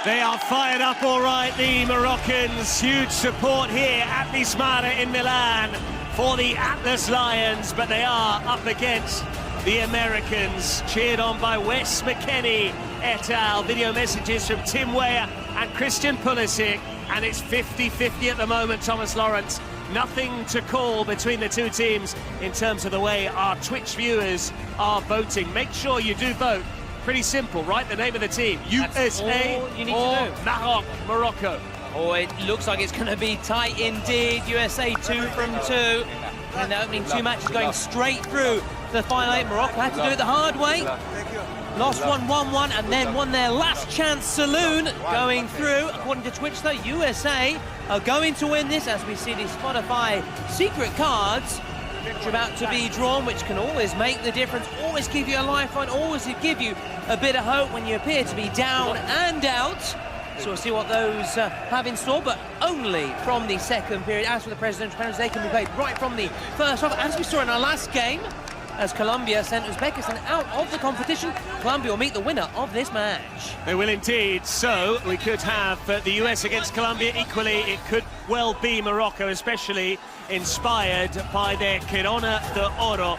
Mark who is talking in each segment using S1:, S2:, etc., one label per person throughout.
S1: They are fired up all right, the Moroccans. Huge support here at the Smara in Milan for the Atlas Lions, but they are up against the Americans, cheered on by Wes McKennie et al. Video messages from Tim Weah and Christian Pulisic, and it's 50-50 at the moment, Thomas Lawrence. Nothing to call between the two teams in terms of the way our Twitch viewers are voting. Make sure you do vote. Pretty simple, right? The name of the team, USA or Morocco.
S2: Oh, it looks like it's going to be tight indeed. USA 2 from 2. And the opening two matches going straight through the final eight. Morocco had to do it the hard way. Lost one 1-1 and then won their last chance saloon going through. According to Twitch, though, USA are going to win this as we see these Spotify secret cards which are about to be drawn, which can always make the difference, always give you a lifeline, always give you a bit of hope when you appear to be down and out. So we'll see what those have in store, but only from the second period. As for the presidential penalties, they can be played right from the first half. As we saw in our last game, as Colombia sent Uzbekistan out of the competition, Colombia will meet the winner of this match.
S1: They will indeed. So we could have the US against Colombia. Equally, it could well be Morocco, especially inspired by their Corona de Oro.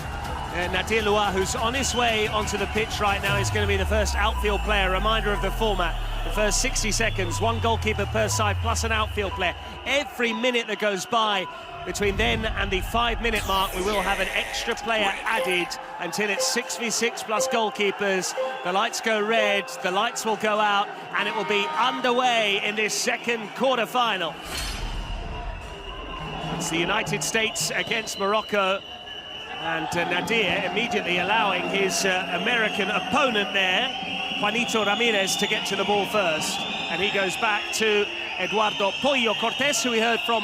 S1: Nadir Loua, who's on his way onto the pitch right now, is going to be the first outfield player. Reminder of the format. The first 60 seconds, one goalkeeper per side, plus an outfield player. Every minute that goes by between then and the 5-minute mark, we will have an extra player added until it's 6v6 plus goalkeepers. The lights go red, the lights will go out, and it will be underway in this second quarter-final. It's the United States against Morocco, and Nadir immediately allowing his American opponent there, Juanito Ramirez, to get to the ball first. And he goes back to Eduardo Pollo Cortés, who we heard from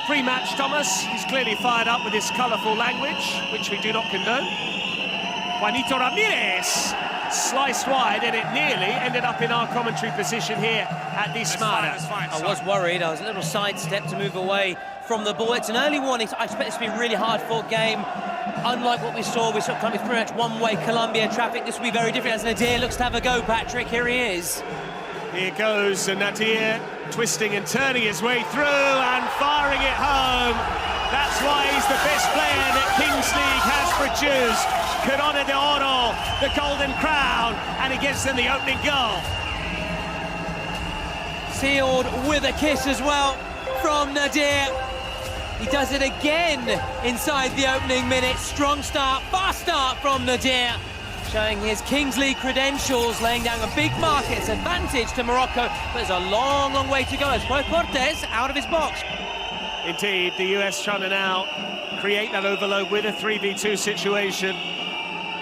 S1: pre-match, Thomas. He's clearly fired up with his colourful language, which we do not condone. Juanito Ramirez sliced wide, and it nearly ended up in our commentary position here at the Smara.
S2: I was worried. I was a little sidestep to move away from the ball. It's an early warning, so I expect this to be a really hard-fought game. Unlike what we saw kind of pretty much one-way Colombia traffic, this will be very different as Nadir looks to have a go, Patrick. Here he is.
S1: Here goes Nadir, twisting and turning his way through and firing it home. That's why he's the best player that Kings League has produced. Corona de Oro, the Golden Crown, and he gets them the opening goal.
S2: Sealed with a kiss as well from Nadir. He does it again inside the opening minute. Strong start, fast start from Nadir, showing his Kings League credentials, laying down a big market advantage to Morocco. But there's a long, long way to go as Cortés out of his box.
S1: Indeed, the US trying to now create that overload with a 3v2 situation.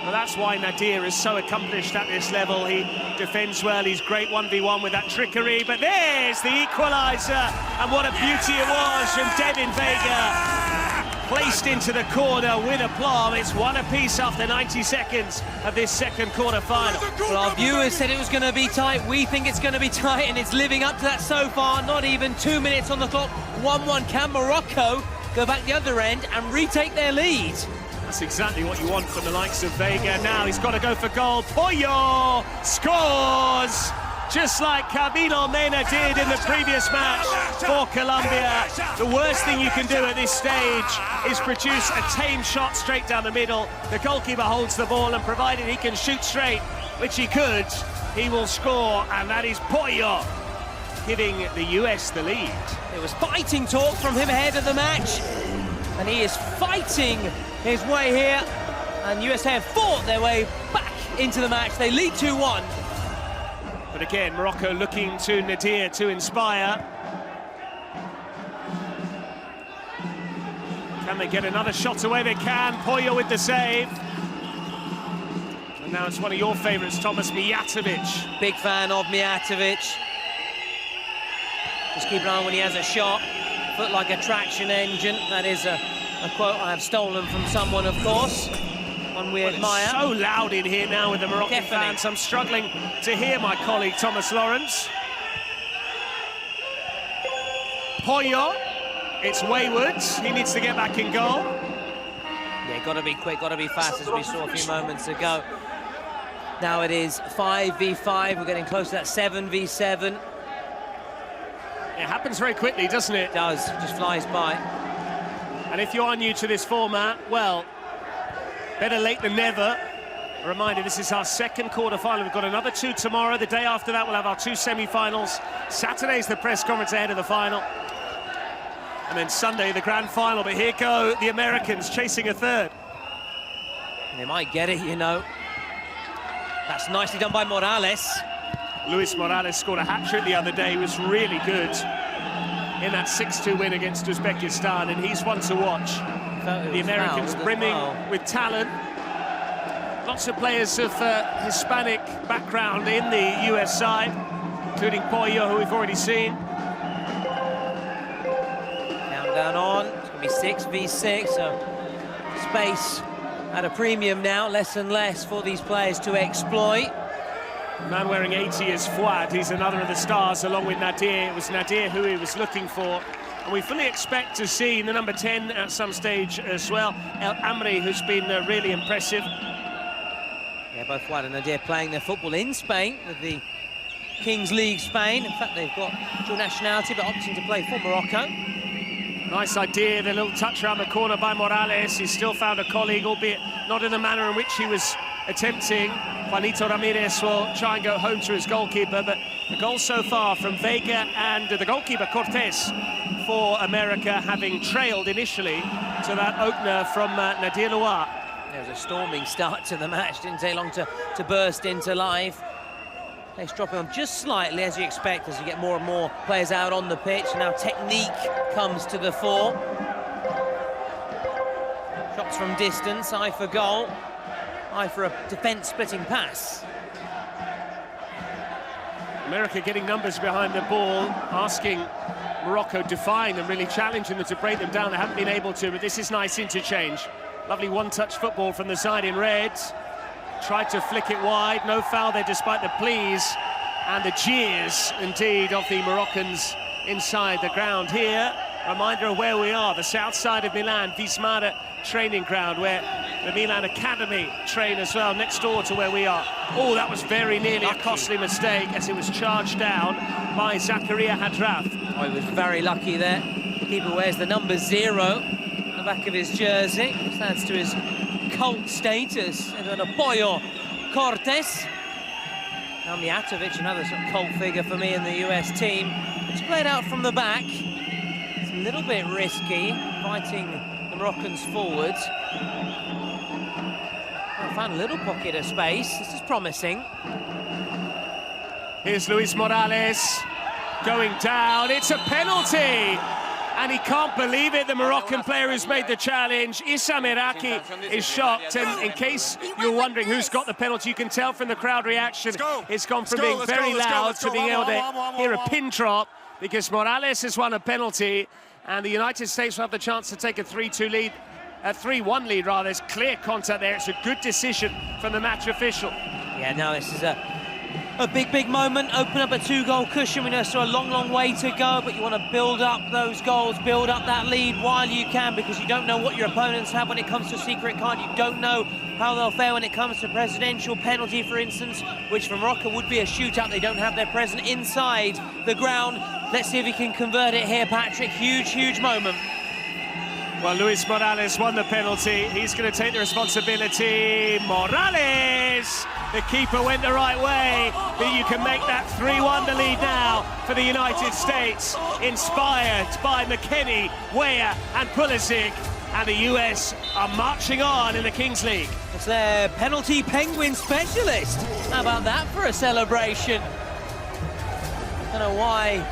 S1: Well, that's why Nadir is so accomplished at this level. He defends well, he's great 1v1 with that trickery, but there's the equaliser, and what a beauty it was from Devin Vega. Placed into the corner with aplomb. It's one apiece after 90 seconds of this second quarter-final.
S2: Well, our viewers said it was going to be tight. We think it's going to be tight, and it's living up to that so far. Not even 2 minutes on the clock. 1-1. Can Morocco go back the other end and retake their lead?
S1: That's exactly what you want from the likes of Vega. Now he's got to go for goal. Pollo scores! Just like Camilo Mena did in the previous match for Colombia. The worst thing you can do at this stage is produce a tame shot straight down the middle. The goalkeeper holds the ball, and provided he can shoot straight, which he could, he will score, and that is Pollo giving the US the lead.
S2: It was fighting talk from him ahead of the match, and he is fighting his way here, and USA have fought their way back into the match. They lead 2-1.
S1: But again, Morocco looking to Nadir to inspire. Can they get another shot away? They can. Pollo with the save. And now it's one of your favourites, Thomas, Mijatovic.
S2: Big fan of Mijatovic. Just keep an eye on when he has a shot. Foot like a traction engine. That is a quote I have stolen from someone, of course. One we admire.
S1: It's so loud in here now with the Moroccan fans. I'm struggling to hear my colleague Thomas Lawrence. Pollo, it's wayward. He needs to get back in goal.
S2: Yeah, got to be quick, got to be fast, as we saw a few moments ago. Now it is 5v5. We're getting close to that 7v7.
S1: It happens very quickly, doesn't it?
S2: It does, just flies by.
S1: And if you are new to this format, well, better late than never. A reminder, this is our second quarter-final. We've got another 2 tomorrow. The day after that, we'll have our 2 semi-finals. Saturday's the press conference ahead of the final. And then Sunday, the grand final. But here go the Americans chasing a third.
S2: They might get it, you know. That's nicely done by Morales.
S1: Luis Morales scored a hat-trick the other day. He was really good in that 6-2 win against Uzbekistan, and he's one to watch. The Americans brimming with talent. Lots of players of Hispanic background in the US side, including Pollo, who we've already seen.
S2: Countdown on. It's going to be 6v6, so space at a premium now, less and less for these players to exploit.
S1: The man wearing 80 is Fouad. He's another of the stars, along with Nadir. It was Nadir who he was looking for. And we fully expect to see the number 10 at some stage as well, El Amri, who's been really impressive.
S2: Yeah, both Fouad and Nadir playing their football in Spain, with the Kings League Spain. In fact, they've got dual nationality, but opting to play for Morocco.
S1: Nice idea, the little touch around the corner by Morales. He's still found a colleague, albeit not in the manner in which he was attempting. Juanito Ramirez will try and go home to his goalkeeper, but the goal so far from Vega and the goalkeeper Cortés for America, having trailed initially to that opener from Nadir Loire.
S2: There was a storming start to the match, didn't take long to burst into life. Pace dropping on just slightly, as you expect, as you get more and more players out on the pitch. Now technique comes to the fore. Shots from distance, eye for goal, eye for a defence-splitting pass.
S1: America getting numbers behind the ball, asking Morocco, defying them, really challenging them to break them down. They haven't been able to, but this is nice interchange. Lovely one-touch football from the side in red. Tried to flick it wide, no foul there despite the pleas and the jeers, indeed, of the Moroccans inside the ground here. Reminder of where we are, the south side of Milan, Vismara training ground, where the Milan Academy train as well, next door to where we are. Oh, that was very nearly a costly mistake, as it was charged down by Zakaria Hadraf.
S2: Oh, he was very lucky there. The keeper wears the number 0 on the back of his jersey. Stands to his cult status. And then a Pollo Cortés. Now Mijatovic, another sort of cult figure for me in the US team. It's played out from the back. It's a little bit risky, fighting the Moroccans forwards. I found a little pocket of space. This is promising.
S1: Here's Luis Morales going down. It's a penalty! And he can't believe it, the Moroccan player who's made the challenge. Issam Iraqi is shocked, and in case you're wondering who's got the penalty, you can tell from the crowd reaction. It's gone from being very loud to being able to hear a pin drop, because Morales has won a penalty, and the United States will have the chance to take a 3-2 lead, a 3-1 lead rather. There's clear contact there. It's a good decision from the match official.
S2: Yeah, no, this is a big moment. Open up a 2-goal cushion. We know still a long way to go, but you want to build up those goals, build up that lead while you can, because you don't know what your opponents have when it comes to secret card. You don't know how they'll fare when it comes to presidential penalty, for instance, which for Morocco would be a shootout. They don't have their president inside the ground. Let's see if he can convert it here, Patrick. Huge moment.
S1: Well, Luis Morales won the penalty. He's going to take the responsibility. Morales! The keeper went the right way, but you can make that 3-1 the lead now for the United States, inspired by McKennie, Weah and Pulisic, and the US are marching on in the Kings League.
S2: It's their penalty penguin specialist. How about that for a celebration? Don't know why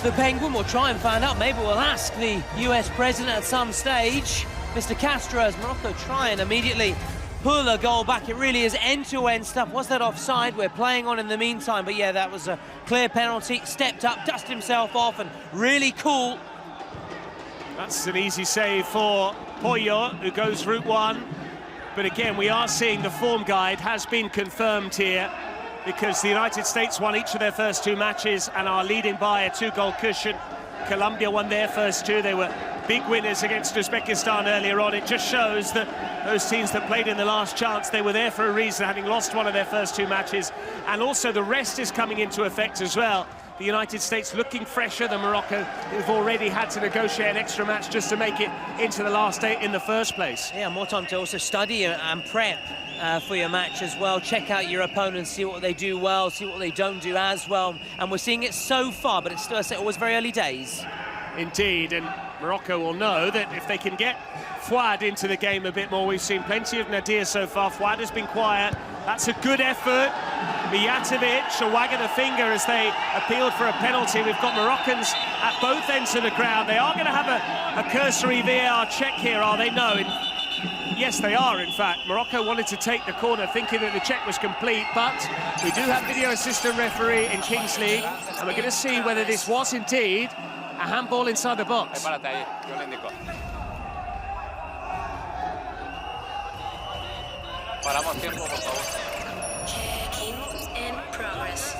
S2: the Penguin. Will try and find out. Maybe we'll ask the US president at some stage. Mr. Castro, as Morocco try and immediately pull a goal back. It really is end-to-end stuff. Was that offside? We're playing on in the meantime, but yeah, that was a clear penalty. Stepped up, dusted himself off, and really cool.
S1: That's an easy save for Pollo, who goes route 1. But again, we are seeing the form guide has been confirmed here, because the United States won each of their first 2 matches and are leading by a 2-goal cushion. Colombia won their first 2. They were big winners against Uzbekistan earlier on. It just shows that those teams that played in the last chance, they were there for a reason, having lost one of their first 2 matches. And also the rest is coming into effect as well. The United States looking fresher than Morocco, who've already had to negotiate an extra match just to make it into the last 8 in the first place.
S2: Yeah, more time to also study and prep for your match as well. Check out your opponents, see what they do well, see what they don't do as well. And we're seeing it so far, but it's still, I say, always very early days. Indeed,
S1: and Morocco will know that if they can get Fouad into the game a bit more. We've seen plenty of Nadir so far. Fouad has been quiet. That's a good effort. Mijatovic a wag of the finger as they appealed for a penalty. We've got Moroccans at both ends of the ground. They are going to have a cursory VAR check here, are they? No. Yes, they are, in fact. Morocco wanted to take the corner thinking that the check was complete, but we do have video assistant referee in Kings League, and we're going to see whether this was indeed a handball inside the box.
S3: Paramos tiempo, por favor. Checking in progress.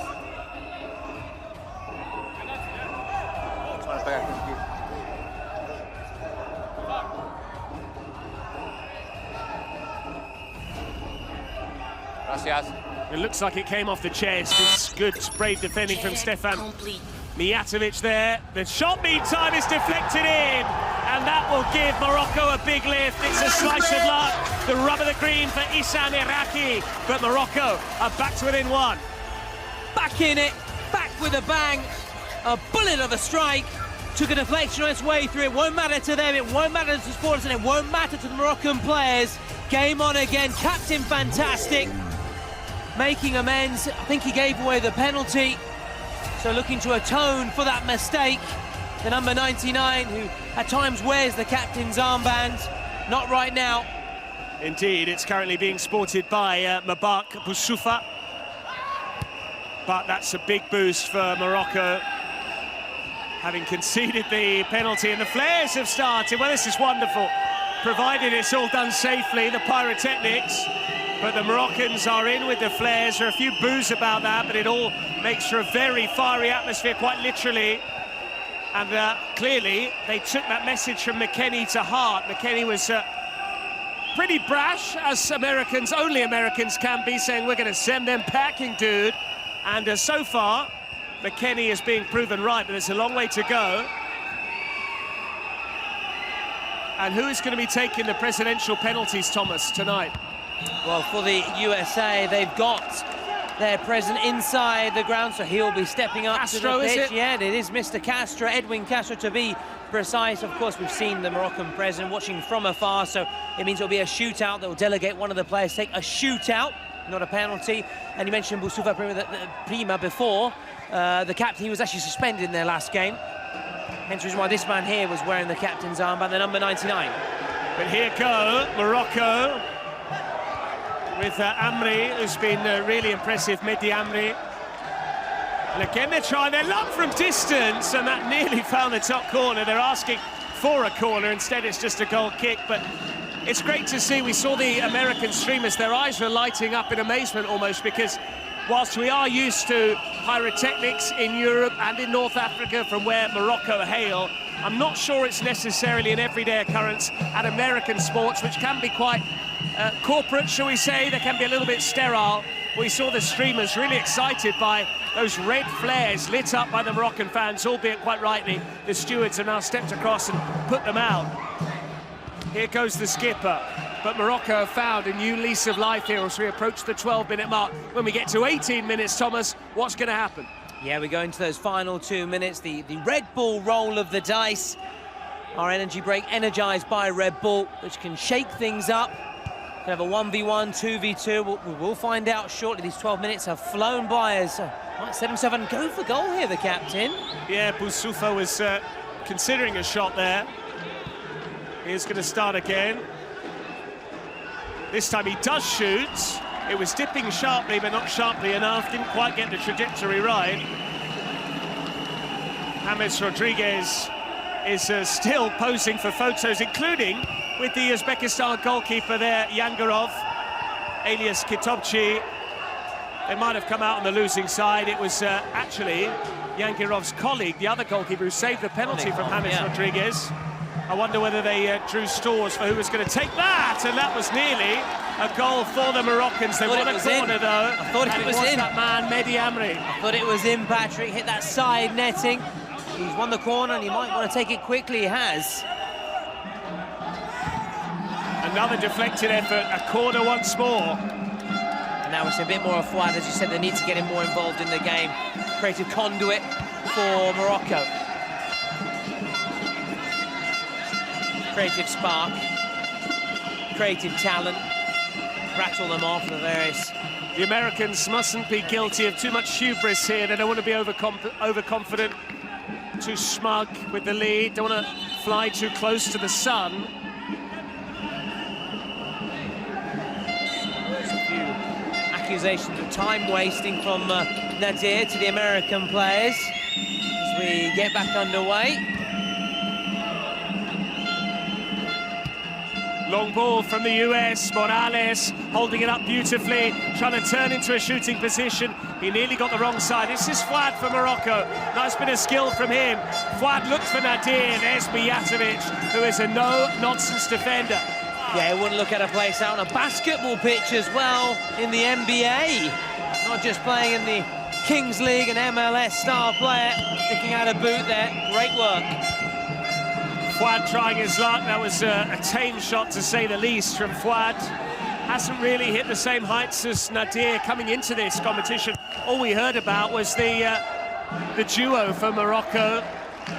S1: Gracias. It looks like it came off the chest. It's good, brave defending from Stefan Mijatovic there. The shot, meantime, is deflected in, and that will give Morocco a big lift. It's a slice of luck. The rub of the green for Ihsan Iraqi, but Morocco are back to within 1.
S2: Back in it, back with a bang. A bullet of a strike. Took a deflection on its way through. It won't matter to them, it won't matter to the sports, and it won't matter to the Moroccan players. Game on again, captain fantastic. Making amends. I think he gave away the penalty. So looking to atone for that mistake. The number 99, who at times wears the captain's armband. Not right now.
S1: Indeed, it's currently being sported by Mabak Boussoufa. But that's a big boost for Morocco, having conceded the penalty, and the flares have started. Well, this is wonderful, provided it's all done safely, the pyrotechnics. But the Moroccans are in with the flares. There are a few boos about that, but it all makes for a very fiery atmosphere, quite literally. And clearly, they took that message from McKennie to heart. McKennie was pretty brash, as Americans, only Americans can be, saying, we're going to send them packing, dude. And so far, McKennie is being proven right, but there's a long way to go. And who is going to be taking the presidential penalties, Thomas, tonight?
S2: Well, for the USA, they've got their president inside the ground, so he'll be stepping up
S1: Castro,
S2: to the pitch.
S1: is it?
S2: Yeah, it is Mr. Castro, Edwin Castro, to be precise. Of course, we've seen the Moroccan president watching from afar, so it means it'll be a shootout. They'll delegate one of the players take a shootout, not a penalty. And you mentioned Boussoufa Prima before. The captain, he was actually suspended in their last game. Hence the reason why this man here was wearing the captain's armband, the number 99.
S1: But here go Morocco with Amri, who's been really impressive, Mehdi Amri. And again, they're trying their luck from distance, and that nearly found the top corner. They're asking for a corner, instead it's just a goal kick. But it's great to see. We saw the American streamers, their eyes were lighting up in amazement almost, because whilst we are used to pyrotechnics in Europe and in North Africa from where Morocco hail, I'm not sure it's necessarily an everyday occurrence at American sports, which can be quite corporate, shall we say. They can be a little bit sterile. We saw the streamers really excited by those red flares lit up by the Moroccan fans, albeit quite rightly. The stewards have now stepped across and put them out. Here goes the skipper. But Morocco have found a new lease of life here as we approach the 12-minute mark. When we get to 18 minutes, Thomas, what's going to happen?
S2: Yeah, we go into those final 2 minutes, the Red Bull roll of the dice. Our energy break energized by Red Bull, which can shake things up. We have a 1v1, 2v2. We'll find out shortly. These 12 minutes have flown by as might set himself and go for goal here, the captain.
S1: Yeah, Boussoufa was considering a shot there. He's going to start again. This time he does shoot. It was dipping sharply, but not sharply enough. Didn't quite get the trajectory right. James Rodriguez is still posing for photos, including with the Uzbekistan goalkeeper there, Yangarov, alias Kitobchi. They might have come out on the losing side. It was actually Yangarov's colleague, the other goalkeeper, who saved the penalty from James Rodriguez. I wonder whether they drew straws for who was going to take that, and that was nearly a goal for the Moroccans. They won a corner, though.
S2: I thought it was in.
S1: That man, Mehdi Amri.
S2: I thought it was in, Patrick. Hit that side netting. He's won the corner, and he might want to take it quickly. He has.
S1: Another deflected effort, a corner once more.
S2: Now it's a bit more of Fouad, as you said. They need to get him more involved in the game. Creative conduit for Morocco. Creative spark, creative talent, rattle them off the various.
S1: The Americans mustn't be guilty of too much hubris here. They don't want to be overconfident, too smug with the lead. Don't want to fly too close to the sun.
S2: There's a few accusations of time wasting from Nadir to the American players as we get back underway.
S1: Long ball from the US, Morales holding it up beautifully, trying to turn into a shooting position. He nearly got the wrong side. This is Fouad for Morocco. Nice bit of skill from him. Fouad looked for Nadir. There's Mijatovic, who is a no-nonsense defender.
S2: Yeah, he wouldn't look at a place out on a basketball pitch as well in the NBA. Not just playing in the Kings League, an MLS star player. Sticking out a boot there. Great work.
S1: Fouad trying his luck. That was a tame shot, to say the least, from Fouad. Hasn't really hit the same heights as Nadir coming into this competition. All we heard about was the duo for Morocco.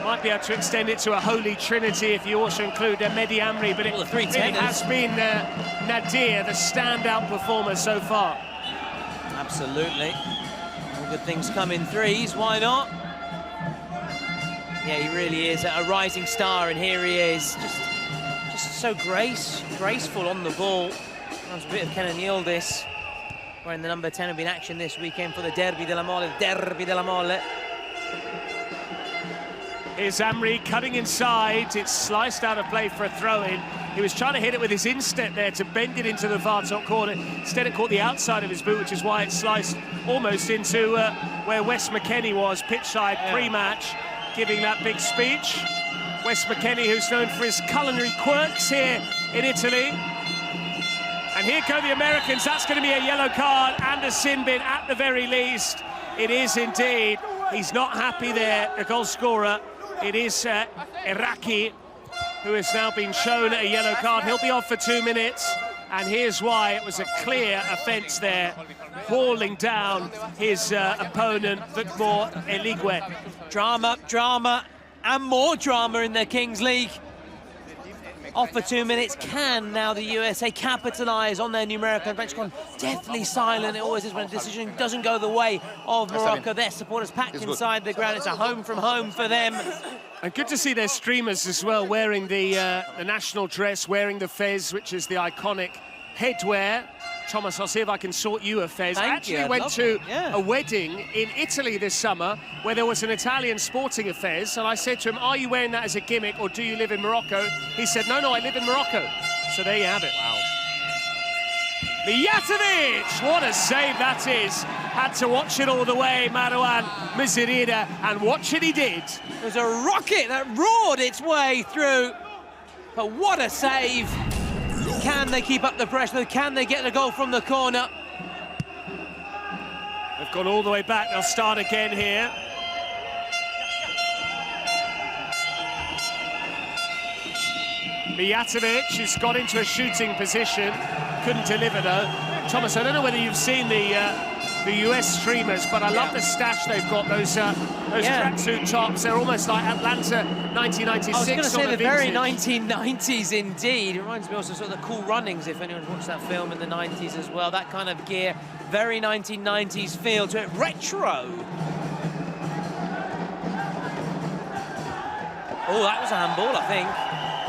S1: Might be able to extend it to a holy trinity if you also include Mehdi Amri, but it really has been Nadir, the standout performer so far.
S2: Absolutely. All good things come in threes, why not? Yeah, he really is a rising star, and here he is, just so graceful on the ball. That was a bit of Kenan Yildiz, wearing the number 10, have been in action this weekend for the Derby della Mole.
S1: Here's Amri cutting inside. It's sliced out of play for a throw-in. He was trying to hit it with his instep there to bend it into the far top corner. Instead, it caught the outside of his boot, which is why it sliced almost into where Wes McKennie was, pitch side pre-match, giving that big speech. Wes McKennie, who's known for his culinary quirks here in Italy. And here go the Americans. That's going to be a yellow card and a sin bin at the very least. It is indeed. He's not happy there, the goal scorer. It is Iraqi, who has now been shown a yellow card. He'll be off for 2 minutes. And here's why. It was a clear offence there, hauling down his opponent, Victor Eligwe.
S2: Drama, and more drama in the Kings League. Off for 2 minutes. Can now the USA capitalise on their numerical advantage? Gone deathly silent. It always is when a decision doesn't go the way of Morocco. Their supporters packed inside the ground. It's a home from home for them.
S1: And good to see their streamers as well, wearing the national dress, wearing the fez, which is the iconic headwear. Thomas, I'll see if I can sort you a fez. I actually went to a wedding in Italy this summer where there was an Italian sporting a fez, and I said to him, are you wearing that as a gimmick or do you live in Morocco? He said, no, I live in Morocco. So there you have it. Wow. Mijatovic, what a save that is. Had to watch it all the way, Marouane Mizirida, and watch it he did.
S2: It was a rocket that roared its way through, but what a save. Can they keep up the pressure? Can they get the goal from the corner?
S1: They've gone all the way back. They'll start again here. Mijatovic has got into a shooting position. Couldn't deliver, though. Thomas, I don't know whether you've seen the US streamers, but I love the stash they've got, those tracksuit tops. They're almost like Atlanta 1996.
S2: I was going to say the very
S1: vintage.
S2: 1990s indeed. It reminds me also sort of the Cool Runnings, if anyone's watched that film in the 90s as well. That kind of gear, very 1990s feel to it, retro. Oh, that was a handball, I think.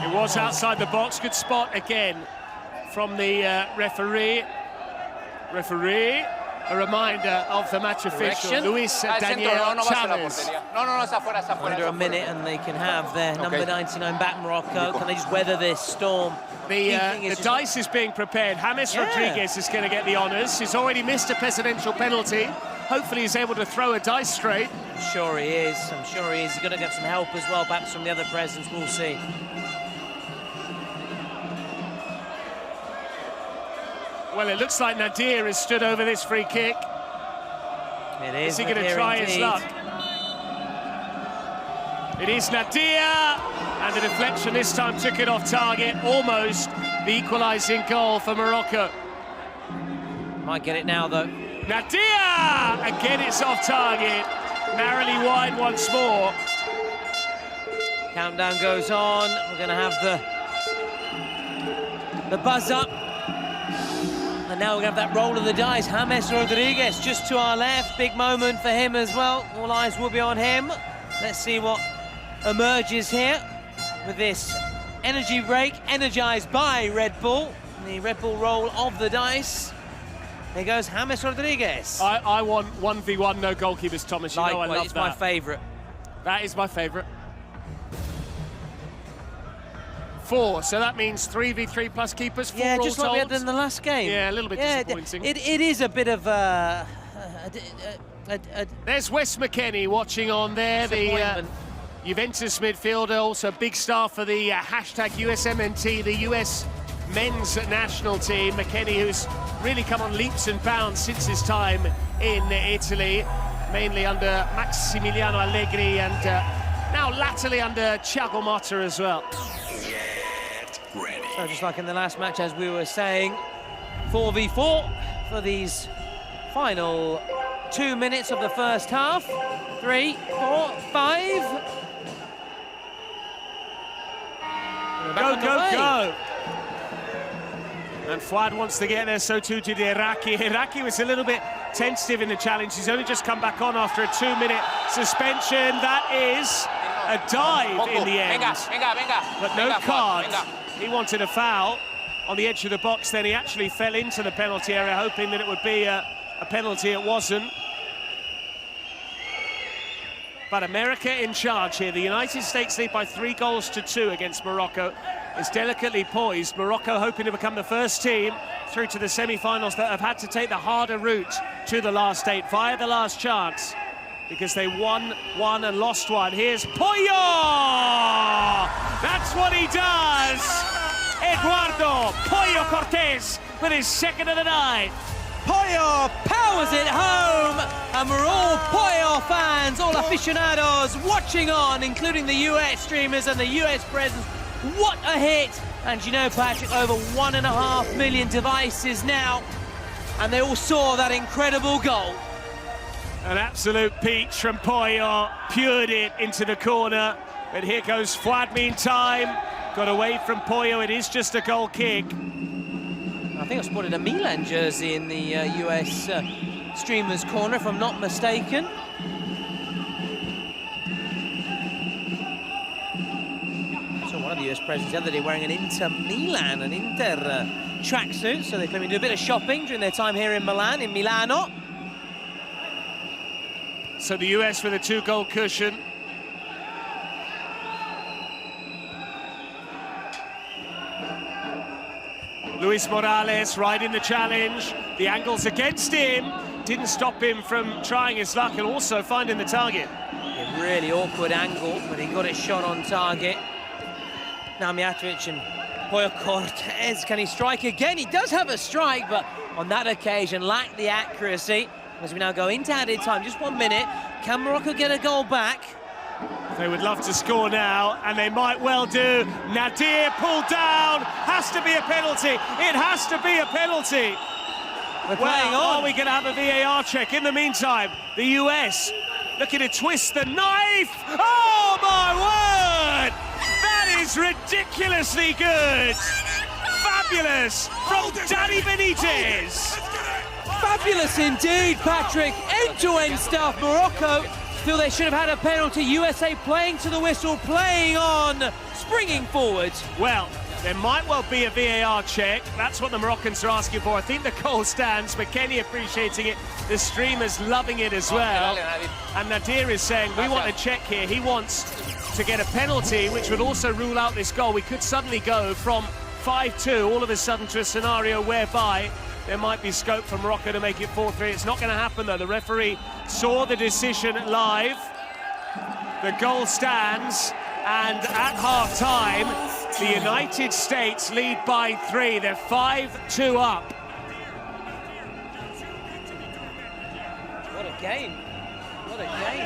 S1: It was outside the box. Good spot again from the referee. A reminder of the match official, Luis Daniel Chavez.
S2: Under a minute and they can have their number 99 back, Morocco. Can they just weather this storm?
S1: The dice is being prepared. James Rodriguez is going to get the honours. He's already missed a presidential penalty. Hopefully he's able to throw a dice straight.
S2: I'm sure he is. He's going to get some help as well, perhaps from the other presidents. We'll see.
S1: Well, it looks like Nadir has stood over this free kick.
S2: It is.
S1: Is he going to try his luck? It is Nadir, and the deflection this time took it off target. Almost the equalising goal for Morocco.
S2: Might get it now, though.
S1: Nadir! Again, it's off target. Narrowly wide once more.
S2: Countdown goes on. We're going to have the buzz up. And now we're going to have that roll of the dice. James Rodriguez just to our left. Big moment for him as well. All eyes will be on him. Let's see what emerges here with this energy break, energized by Red Bull. The Red Bull roll of the dice. There goes James Rodriguez.
S1: I want 1v1, no goalkeepers, Thomas. You know I love
S2: it's
S1: that.
S2: my favourite.
S1: That is my favourite. 4, so that means 3v3 plus keepers, 4
S2: Yeah,
S1: all
S2: just like we had
S1: told.
S2: in the last game.
S1: Yeah, a little bit disappointing.
S2: It is a bit of
S1: There's Wes McKennie watching on there, the Juventus midfielder, also a big star for the hashtag USMNT, the US men's national team. McKennie, who's really come on leaps and bounds since his time in Italy, mainly under Massimiliano Allegri and now latterly under Thiago Motta as well.
S2: So just like in the last match, as we were saying, 4v4 for these final 2 minutes of the first half. 3, 4, 5.
S1: Go, go, go! And Fouad wants to get there, so too did Iraqi. Iraqi was a little bit tentative in the challenge. He's only just come back on after a 2-minute suspension. That is a dive in the end. But no card. He wanted a foul on the edge of the box, then he actually fell into the penalty area, hoping that it would be a penalty. It wasn't. But America in charge here. The United States lead by 3-2 against Morocco. It's delicately poised. Morocco hoping to become the first team through to the semi-finals that have had to take the harder route to the last 8 via the last chance, because they won one and lost one. Here's Pollo! That's what he does! Eduardo Pollo Cortés with his second of the night.
S2: Pollo powers it home, and we're all Pollo fans, all aficionados watching on, including the US streamers and the US presence. What a hit! And you know, Patrick, over 1.5 million devices now, and they all saw that incredible goal.
S1: An absolute peach from Pollo, pured it into the corner. But here goes Fouad meantime. Got away from Pollo, it is just a goal kick.
S2: I think I spotted a Milan jersey in the US streamers corner, if I'm not mistaken. I saw one of the US presidents the other day wearing an Inter Milan, an Inter tracksuit, so they're claiming to do a bit of shopping during their time here in Milan, in Milano.
S1: So the US with a 2-goal cushion. Luis Morales riding the challenge. The angle's against him. Didn't stop him from trying his luck and also finding the target.
S2: A really awkward angle, but he got it shot on target. Now Mijatovic and Pollo Cortés, can he strike again? He does have a strike, but on that occasion lacked the accuracy. As we now go into added time, just 1 minute. Can Morocco get a goal back?
S1: They would love to score now, and they might well do. Nadir pulled down. Has to be a penalty. It has to be a penalty.
S2: We're playing on.
S1: Are we going to have a VAR check? In the meantime, the US looking to twist the knife. Oh, my word! That is ridiculously good. Fabulous from Danny Benitez.
S2: Fabulous indeed, Patrick. End-to-end stuff. Morocco feel they should have had a penalty. USA playing to the whistle, playing on, springing forward.
S1: Well, there might well be a VAR check. That's what the Moroccans are asking for. I think the goal stands. McKennie appreciating it. The streamers loving it as well. And Nadir is saying, we want a check here. He wants to get a penalty, which would also rule out this goal. We could suddenly go from 5-2 all of a sudden to a scenario whereby there might be scope for Morocco to make it 4-3. It's not going to happen, though. The referee saw the decision live. The goal stands, and at half-time, the United States lead by 3. They're 5-2 up.
S2: game. What a game.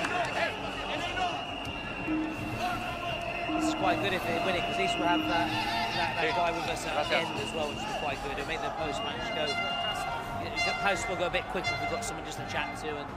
S2: This is quite good if they win it, because at least we'll have that guy with us at the end as well, which will be quite good. It'll make the post-match go... The post will go a bit quicker if we've got someone just to chat to. And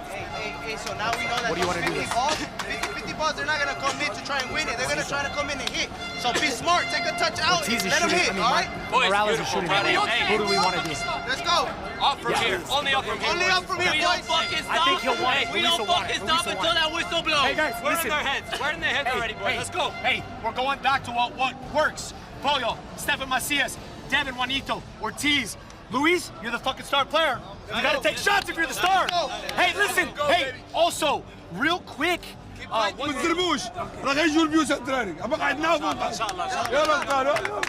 S4: Hey, so now we know that
S5: What do you want to do?
S4: 50 balls, they're not going to come in to try and win it. They're going to try to come in and hit. So be smart, take a touch out, and let them hit, all right?
S5: Morales is shooting. Who do we want to do?
S4: Let's go.
S6: Up from here. Only up from here.
S4: Only up from here,
S6: We
S4: boys.
S6: don't fuck his
S5: I think he'll want it.
S6: We don't fuck his thumb until that whistle blows.
S5: Hey guys,
S6: We're
S5: listen.
S6: in their heads. We're in their heads already, boys. Let's go.
S5: Hey, we're going back to what works. Pollo, Stefan Macias, Devin Juanito, Ortiz. Luis, you're the fucking star player. You gotta take shots if you're the star. Hey, listen. Hey, also, real quick.
S7: ما تضربوش راح يجوا البيوت الدراري ابقى قاعد نافق يلا تعالوا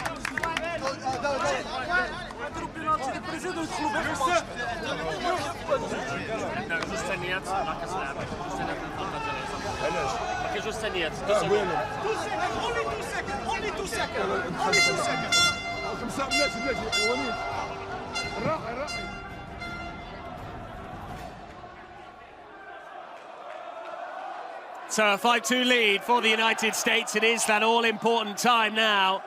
S1: So a 5-2 lead for the United States. It is that all-important time now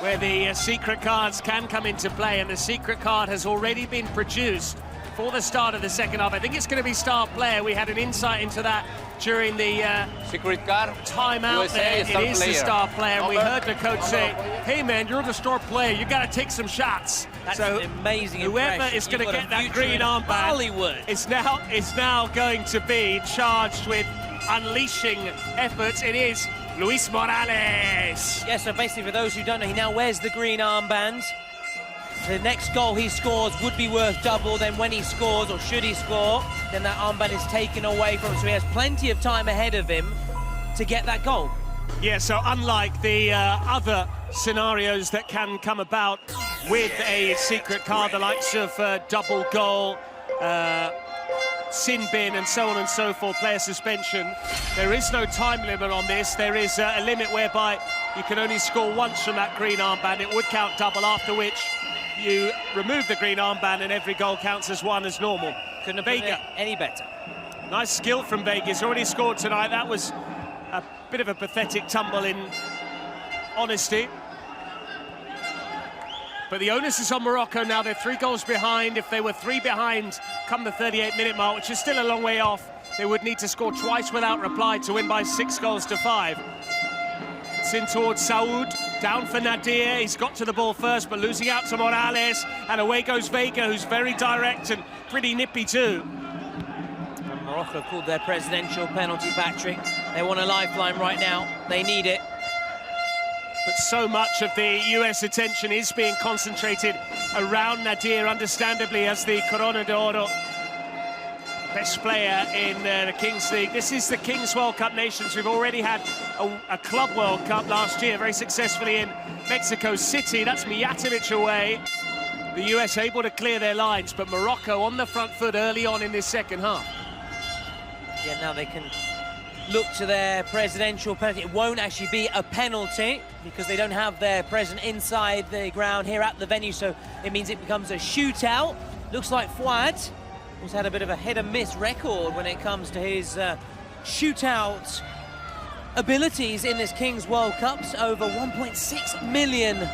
S1: where the secret cards can come into play, and the secret card has already been produced for the start of the second half. I think it's going to be star player. We had an insight into that during the
S6: Secret card.
S1: timeout
S6: USA
S1: there.
S6: is star
S1: It is the
S6: player.
S1: star player, and we heard the coach say, hey man, you're the star player, you got to take some shots.
S2: that's
S1: So
S2: an amazing
S1: whoever
S2: impression.
S1: is going to
S2: You've got
S1: get
S2: a
S1: that
S2: future
S1: green
S2: in
S1: armband
S2: Hollywood.
S1: is now going to be charged with unleashing efforts. It is Luis Morales.
S2: Yeah, so basically, for those who don't know, he now wears the green armband. The next goal he scores would be worth double. Then when he scores, or should he score, then that armband is taken away from him. So he has plenty of time ahead of him to get that goal.
S1: Yeah, so unlike the other scenarios that can come about with a secret card, the likes of double goal, sin bin and so on and so forth, player suspension, there is no time limit on this. There is a limit whereby you can only score once from that green armband. It would count double, after which you remove the green armband and every goal counts as one as normal.
S2: Couldn't have put it any better.
S1: Nice skill from Vega. He's already scored tonight. That was a bit of a pathetic tumble, in honesty. But the onus is on Morocco now. They're 3 goals behind. If they were 3 behind come the 38-minute mark, which is still a long way off, they would need to score twice without reply to win by 6-5. It's in towards Saud, down for Nadir. He's got to the ball first, but losing out to Morales. And away goes Vega, who's very direct and pretty nippy too.
S2: And Morocco called their presidential penalty, Patrick. They want a lifeline right now. They need it.
S1: But so much of the US attention is being concentrated around Nadir, understandably, as the Corona de Oro best player in the Kings League. This is the Kings World Cup Nations. We've already had a Club World Cup last year, very successfully in Mexico City. That's Mijatovic away. The US able to clear their lines, but Morocco on the front foot early on in this second half.
S2: Yeah, now they can look to their presidential penalty. It won't actually be a penalty because they don't have their president inside the ground here at the venue, so it means it becomes a shootout. Looks like Fouad, who's had a bit of a hit-and-miss record when it comes to his shootout abilities in this Kings World Cups. Over 1.6 million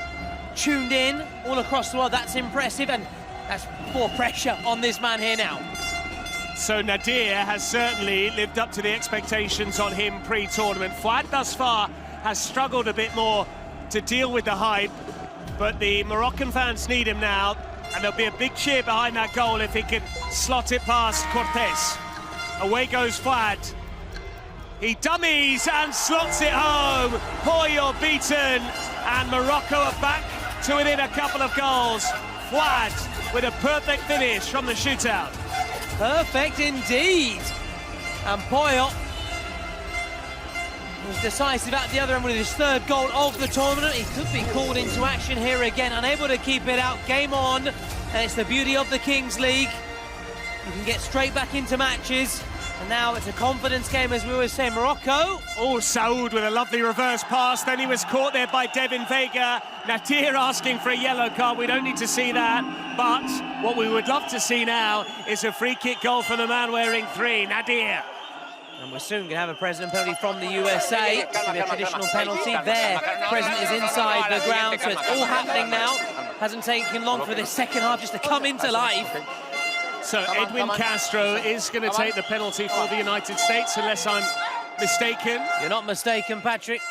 S2: tuned in all across the world. That's impressive, and that's more pressure on this man here now.
S1: So Nadir has certainly lived up to the expectations on him pre-tournament. Fouad thus far has struggled a bit more to deal with the hype, but the Moroccan fans need him now, and there'll be a big cheer behind that goal if he can slot it past Cortés. Away goes Fouad. He dummies and slots it home. Pollo beaten, and Morocco are back to within a couple of goals. Fouad with a perfect finish from the shootout.
S2: Perfect indeed. And Pollo was decisive at the other end with his 3rd goal of the tournament. He could be called into action here again, unable to keep it out. Game on, and it's the beauty of the Kings League. You can get straight back into matches And now it's a confidence game, as we always say, Morocco.
S1: Oh, Saud with a lovely reverse pass. Then he was caught there by Devin Vega. Natir asking for a yellow card. We don't need to see that. But what we would love to see now is a free kick goal from the man wearing 3, Nadir.
S2: And we're soon going to have a president penalty from the USA. It's going to be a traditional penalty. Their president is inside the ground, so it's all happening now. Hasn't taken long for this second half just to come into life.
S1: So Edwin Castro is going to take the penalty for the United States, unless I'm mistaken.
S2: You're not mistaken, Patrick.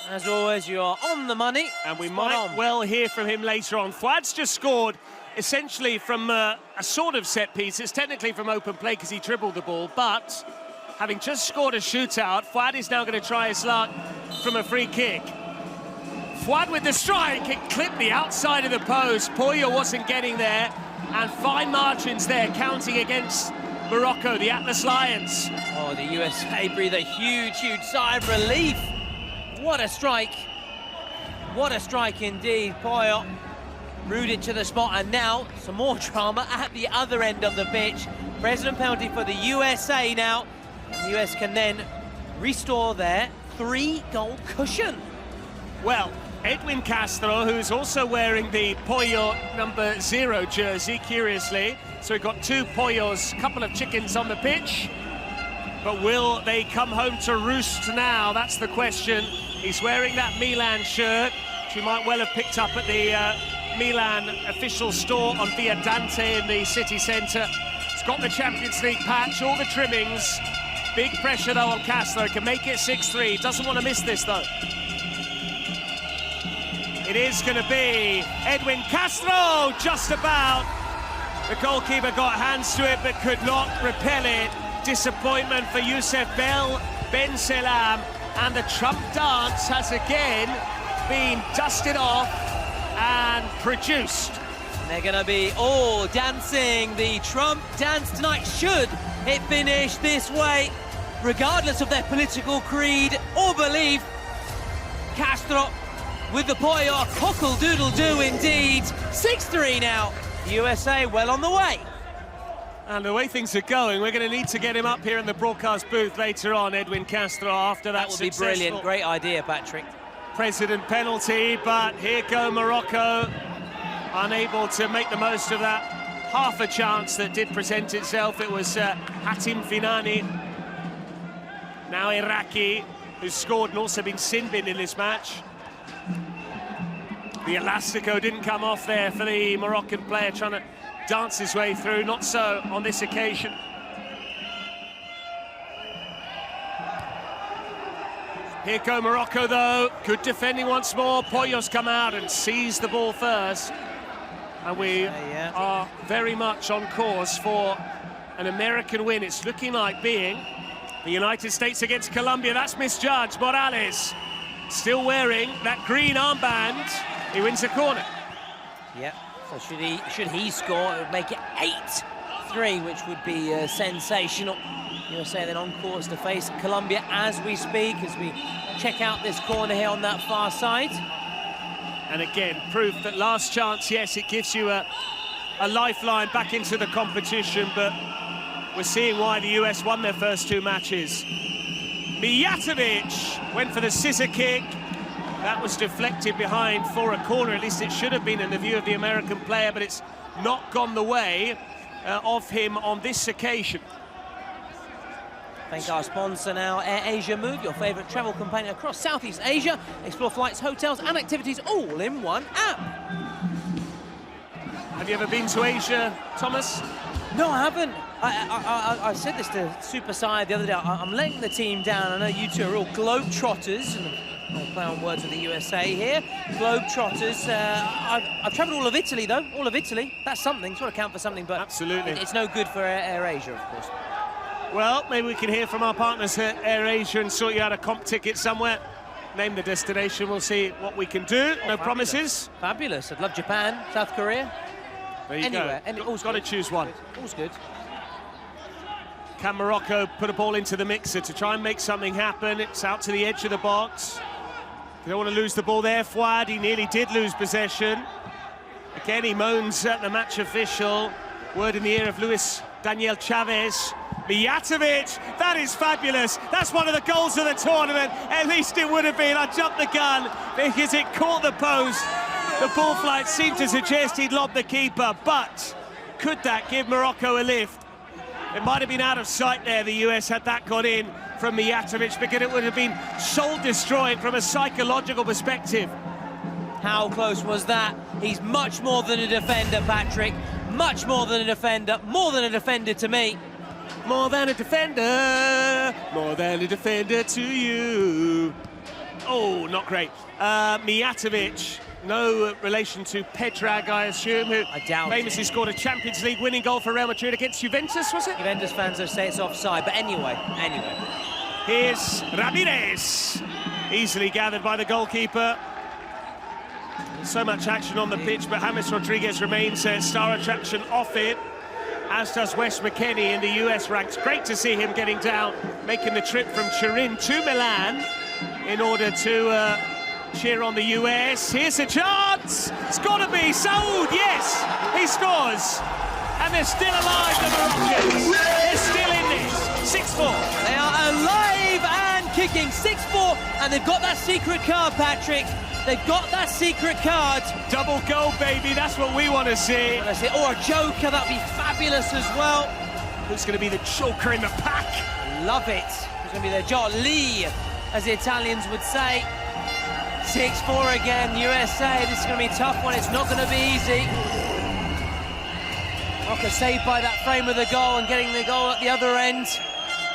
S2: As always, you are on the money.
S1: And we might well hear from him later on. Fouad's just scored essentially from a sort of set piece. It's technically from open play because he dribbled the ball, but having just scored a shootout, Fouad is now going to try his luck from a free kick. Fouad with the strike, it clipped the outside of the post. Pollo wasn't getting there, and fine margins there, counting against Morocco, the Atlas Lions.
S2: Oh, the USA breathe a huge, huge sigh of relief. What a strike. What a strike indeed. Pollo rooted to the spot, and now some more drama at the other end of the pitch. President penalty for the USA now. The US can then restore their 3-goal cushion.
S1: Well, Edwin Castro, who's also wearing the Pollo number 0 jersey, curiously. So we've got 2 Pollos, a couple of chickens on the pitch. But will they come home to roost now? That's the question. He's wearing that Milan shirt, which you might well have picked up at the Milan official store on Via Dante in the city centre. It's got the Champions League patch, all the trimmings. Big pressure, though, on Castro. Can make it 6-3. Doesn't want to miss this, though. It is going to be Edwin Castro, just about. The goalkeeper got hands to it, but could not repel it. Disappointment for Youssef Ben Selam. And the Trump dance has again been dusted off and produced.
S2: They're going to be all dancing the Trump dance tonight. Should it finish this way, regardless of their political creed or belief, Castro with the Pollo, cockle-doodle-doo indeed. 6-3 now. The USA well on the way.
S1: And the way things are going, we're going to need to get him up here in the broadcast booth later on, Edwin Castro, after that
S2: would be brilliant. Great idea, Patrick.
S1: President penalty, but here go Morocco, unable to make the most of that half a chance that did present itself. It was Hatim Finani, now Iraqi, who's scored and also been sin-binned in this match. The elastico didn't come off there for the Moroccan player trying to dance his way through. Not so on this occasion. Here go Morocco, though. Good defending once more. Pollo's come out and seized the ball first. And we are very much on course for an American win. It's looking like being the United States against Colombia. That's misjudged. Morales still wearing that green armband. He wins the corner.
S2: Yep. So should he score, it would make it 8-3, which would be sensational. USA then on course to face Colombia as we speak, as we check out this corner here on that far side.
S1: And again, proof that last chance, yes, it gives you a lifeline back into the competition, but we're seeing why the US won their first 2 matches. Mijatovic went for the scissor kick. That was deflected behind for a corner. At least it should have been in the view of the American player, but it's not gone the way of him on this occasion.
S2: Thank our sponsor now, Air Asia Move, your favourite travel companion across Southeast Asia. Explore flights, hotels and activities all in one app.
S1: Have you ever been to Asia, Thomas?
S2: No, I haven't. I said this to Super Side the other day. I'm letting the team down. I know you two are all globetrotters, and I'll play on words with the USA here. Globetrotters. I've travelled all of Italy, though. All of Italy. That's something. It's got to count for something, but
S1: absolutely,
S2: it's no good for Air Asia, of course.
S1: Well, maybe we can hear from our partners at Air Asia and sort you out a comp ticket somewhere. Name the destination. We'll see what we can do. No promises.
S2: Fabulous. I'd love Japan, South Korea.
S1: There you go. All's got to choose one.
S2: All's good.
S1: Can Morocco put a ball into the mixer to try and make something happen? It's out to the edge of the box. They don't want to lose the ball there. Fouad, he nearly did lose possession. Again, he moans at the match official. Word in the ear of Luis Daniel Chavez. Mijatovic, that is fabulous. That's one of the goals of the tournament. At least it would have been. I jumped the gun because it caught the post. The ball flight seemed to suggest he'd lobbed the keeper, but could that give Morocco a lift? It might have been out of sight there, the US, had that got in from Mijatovic, because it would have been soul-destroying from a psychological perspective.
S2: How close was that? He's much more than a defender, Patrick. Much more than a defender. More than a defender to me.
S1: More than a defender to you. Oh, not great. Mijatovic, no relation to Pedrag, I assume, who
S2: I doubt
S1: famously scored a Champions League winning goal for Real Madrid against Juventus, was it?
S2: Juventus fans will say it's offside, but anyway.
S1: Here's Ramirez, easily gathered by the goalkeeper. So much action on the pitch, but James Rodriguez remains star attraction off it, as does Wes McKennie in the US ranks. Great to see him getting down, making the trip from Turin to Milan in order to cheer on the US. Here's a chance. It's got to be Saud. Yes, he scores. And they're still alive, the Moroccans. They're still in this. 6-4.
S2: They are alive and kicking. 6-4, and they've got that secret card, Patrick. They've got that secret card.
S1: Double goal, baby. That's what we want to see.
S2: Or a joker. That'd be fabulous as well.
S1: Who's going to be the joker in the pack?
S2: Love it. Who's going to be their jolly, as the Italians would say. 6-4 again, USA. This is going to be a tough one. It's not going to be easy. Morocco saved by that frame of the goal and getting the goal at the other end.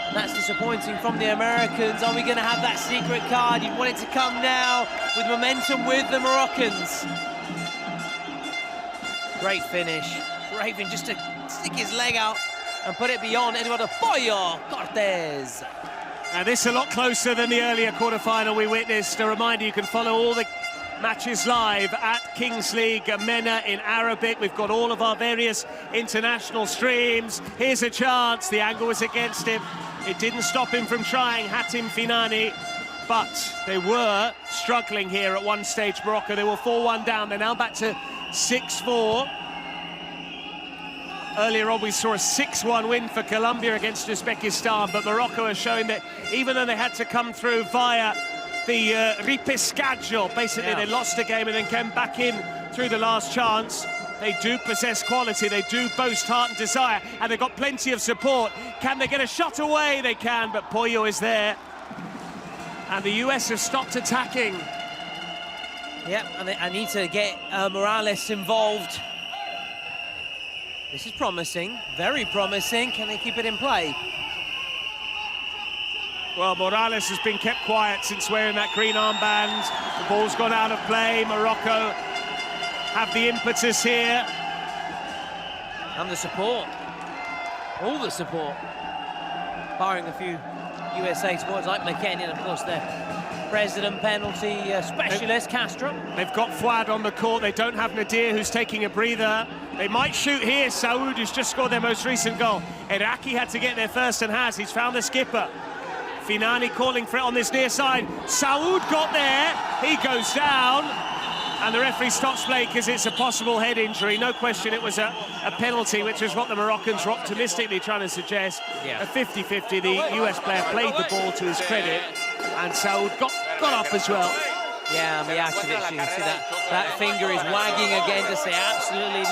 S2: And that's disappointing from the Americans. Are we going to have that secret card? You'd want it to come now with momentum with the Moroccans. Great finish. Raven just to stick his leg out and put it beyond Eduardo Pollo Cortés.
S1: Now this is a lot closer than the earlier quarter-final we witnessed. A reminder, you can follow all the matches live at Kings League MENA in Arabic. We've got all of our various international streams. Here's a chance. The angle was against him. It didn't stop him from trying, Hatim Finani. But they were struggling here at one stage, Morocco. They were 4-1 down. They're now back to 6-4. Earlier on, we saw a 6-1 win for Colombia against Uzbekistan, but Morocco are showing that even though they had to come through via the repescaggio, basically they lost a game and then came back in through the last chance, they do possess quality, they do boast heart and desire, and they've got plenty of support. Can they get a shot away? They can, but Pollo is there. And the US have stopped attacking.
S2: Yep, and I need to get Morales involved. This is promising, very promising. Can they keep it in play?
S1: Well, Morales has been kept quiet since wearing that green armband. The ball's gone out of play. Morocco have the impetus here.
S2: And the support. All the support. Barring a few USA supporters like McKennie and, of course, their president penalty specialist, Castro.
S1: They've got Fouad on the court. They don't have Nadir, who's taking a breather. They might shoot here. Saud, who's just scored their most recent goal. Iraqi had to get there first and has. He's found the skipper. Finani calling for it on this near side. Saud got there. He goes down. And the referee stops play because it's a possible head injury. No question it was a penalty, which is what the Moroccans were optimistically trying to suggest.
S2: Yeah.
S1: A 50-50. The US player played the ball to his credit. And Saud got up as well.
S2: Yeah, Mijatovic, you can see that finger is wagging again to say absolutely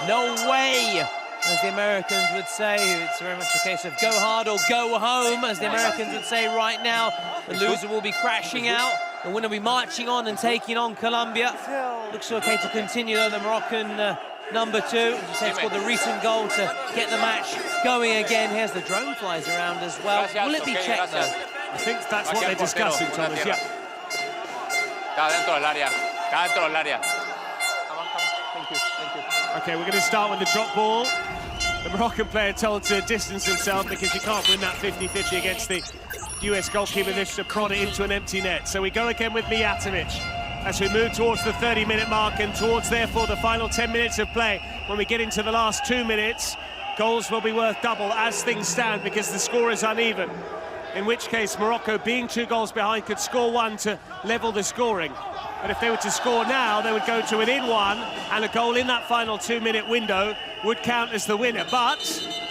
S2: no way, as the Americans would say. It's very much a case of go hard or go home, as the Americans would say right now. The loser will be crashing out. The winner will be marching on and taking on Colombia. Looks okay to continue, though, the Moroccan number 2. As you said, scored the recent goal to get the match going again. Here's the drone flies around as well. Will it be checked, though?
S1: I think that's what they're discussing, Thomas, yeah.
S6: Thank you.
S1: Okay, we're going to start with the drop ball. The Moroccan player told to distance himself because you can't win that 50-50 against the US goalkeeper. This to prod it into an empty net. So we go again with Mijatovic as we move towards the 30-minute mark and towards, therefore, the final 10 minutes of play. When we get into the last 2 minutes, goals will be worth double as things stand because the score is uneven. In which case, Morocco, being 2 goals behind, could score 1 to level the scoring. But if they were to score now, they would go to within 1, and a goal in that final 2-minute window would count as the winner. But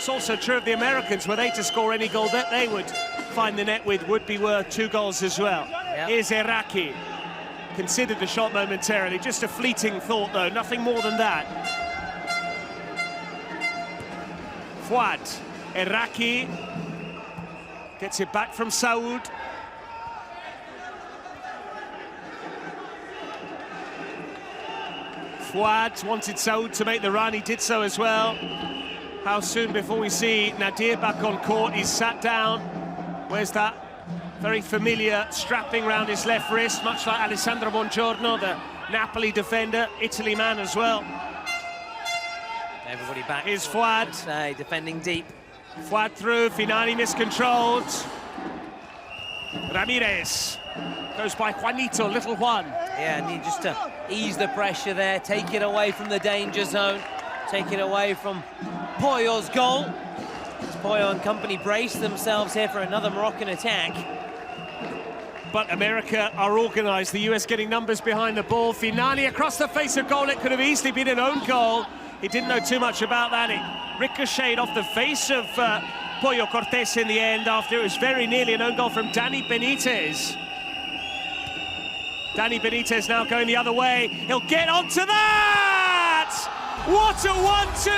S1: That's also true of the Americans. Were they to score any goal that they would find the net with would be worth 2 goals as well.
S2: Yep.
S1: Here's Erraki. Considered the shot momentarily. Just a fleeting thought, though. Nothing more than that. Fuad. Erraki gets it back from Saud. Fuad wanted Saud to make the run. He did so as well. How soon before we see Nadir back on court? He's sat down. Where's that very familiar strapping round his left wrist, much like Alessandro Bongiorno, the Napoli defender, Italy man as well.
S2: Everybody back.
S1: Here's Fuad.
S2: Defending deep.
S1: Fuad through, Finani miscontrolled. Ramirez goes by Juanito, little Juan.
S2: Yeah, need just to ease the pressure there, take it away from the danger zone, take it away from Poyo's goal. As Poyo and company brace themselves here for another Moroccan attack.
S1: But America are organised, the US getting numbers behind the ball. Finani across the face of goal, it could have easily been an own goal. He didn't know too much about that. It ricocheted off the face of Pollo Cortés in the end after it was very nearly an own goal from Dani Benitez. Dani Benitez now going the other way. He'll get onto that! What a 1-2!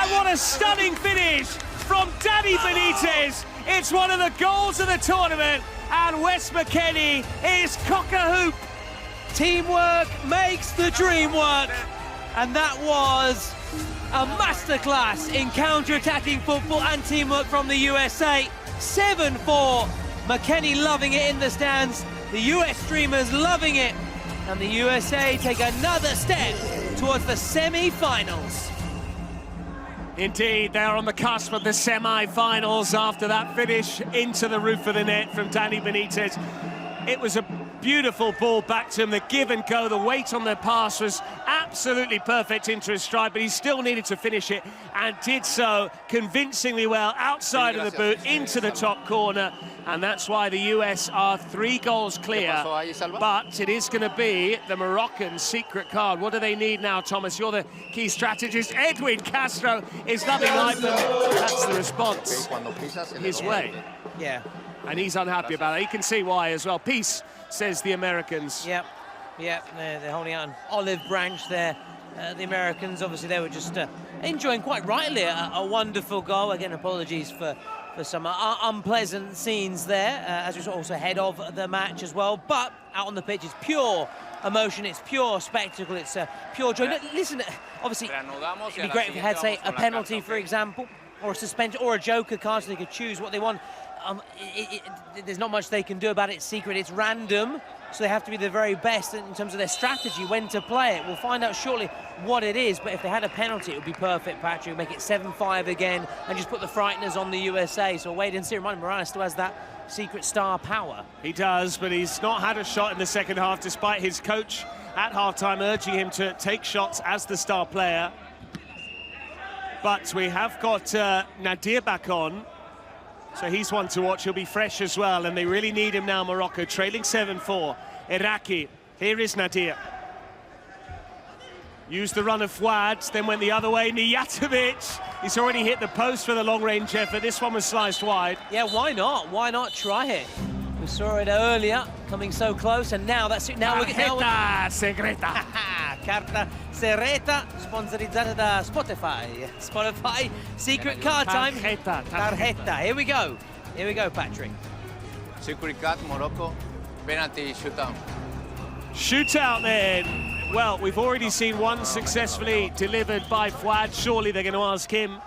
S1: And what a stunning finish from Dani Benitez. It's one of the goals of the tournament. And Wes McKennie is cock-a-hoop.
S2: Teamwork makes the dream work. And that was a masterclass in counter-attacking football and teamwork from the USA. 7-4. McKennie loving it in the stands. The US streamers loving it. And the USA take another step towards the semi-finals.
S1: Indeed, they're on the cusp of the semi-finals after that finish into the roof of the net from Dani Benitez. It was a beautiful ball back to him. The give and go, the weight on the pass was absolutely perfect into his stride, but he still needed to finish it and did so convincingly well outside of the boot into the top corner. And that's why the US are 3 goals clear. But it is going to be the Moroccan secret card. What do they need now, Thomas? You're the key strategist. Edwin Castro is nothing like them. That's the response his way.
S2: Yeah.
S1: And he's unhappy about it. You can see why as well. Peace, says the Americans.
S2: Yep, they're holding out an olive branch there. The Americans, obviously, they were just enjoying quite rightly a wonderful goal. Again, apologies for some unpleasant scenes there, as we also head of the match as well. But out on the pitch, it's pure emotion, it's pure spectacle, it's pure joy. Listen, obviously, it'd be great if we had, say, a penalty, for example, or a suspension, or a joker card, so they could choose what they want. There's not much they can do about it. It's secret, it's random, so they have to be the very best in terms of their strategy, when to play it. We'll find out shortly what it is, but if they had a penalty, it would be perfect, Patrick. Make it 7-5 again, and just put the frighteners on the USA. So wait and see. Remind Morales still has that secret star power.
S1: He does, but he's not had a shot in the second half, despite his coach at halftime urging him to take shots as the star player. But we have got Nadir back on. So he's one to watch. He'll be fresh as well, and they really need him now, Morocco, trailing 7-4. Erraki, here is Nadir. Used the run of Fuad, then went the other way. Mijatovic, he's already hit the post for the long-range effort. This one was sliced wide.
S2: Yeah, why not? Why not try it? We saw it earlier, coming so close, and now that's it. Now
S1: Tarjeta Segreta.
S2: Carta Serreta, sponsorizzata da Spotify. Spotify, secret card time. Tarjeta. Here we go. Here we go, Patrick.
S6: Secret card, Morocco, penalty shootout.
S1: Shootout then. Well, we've already seen one successfully delivered by Fuad. Surely they're going to ask him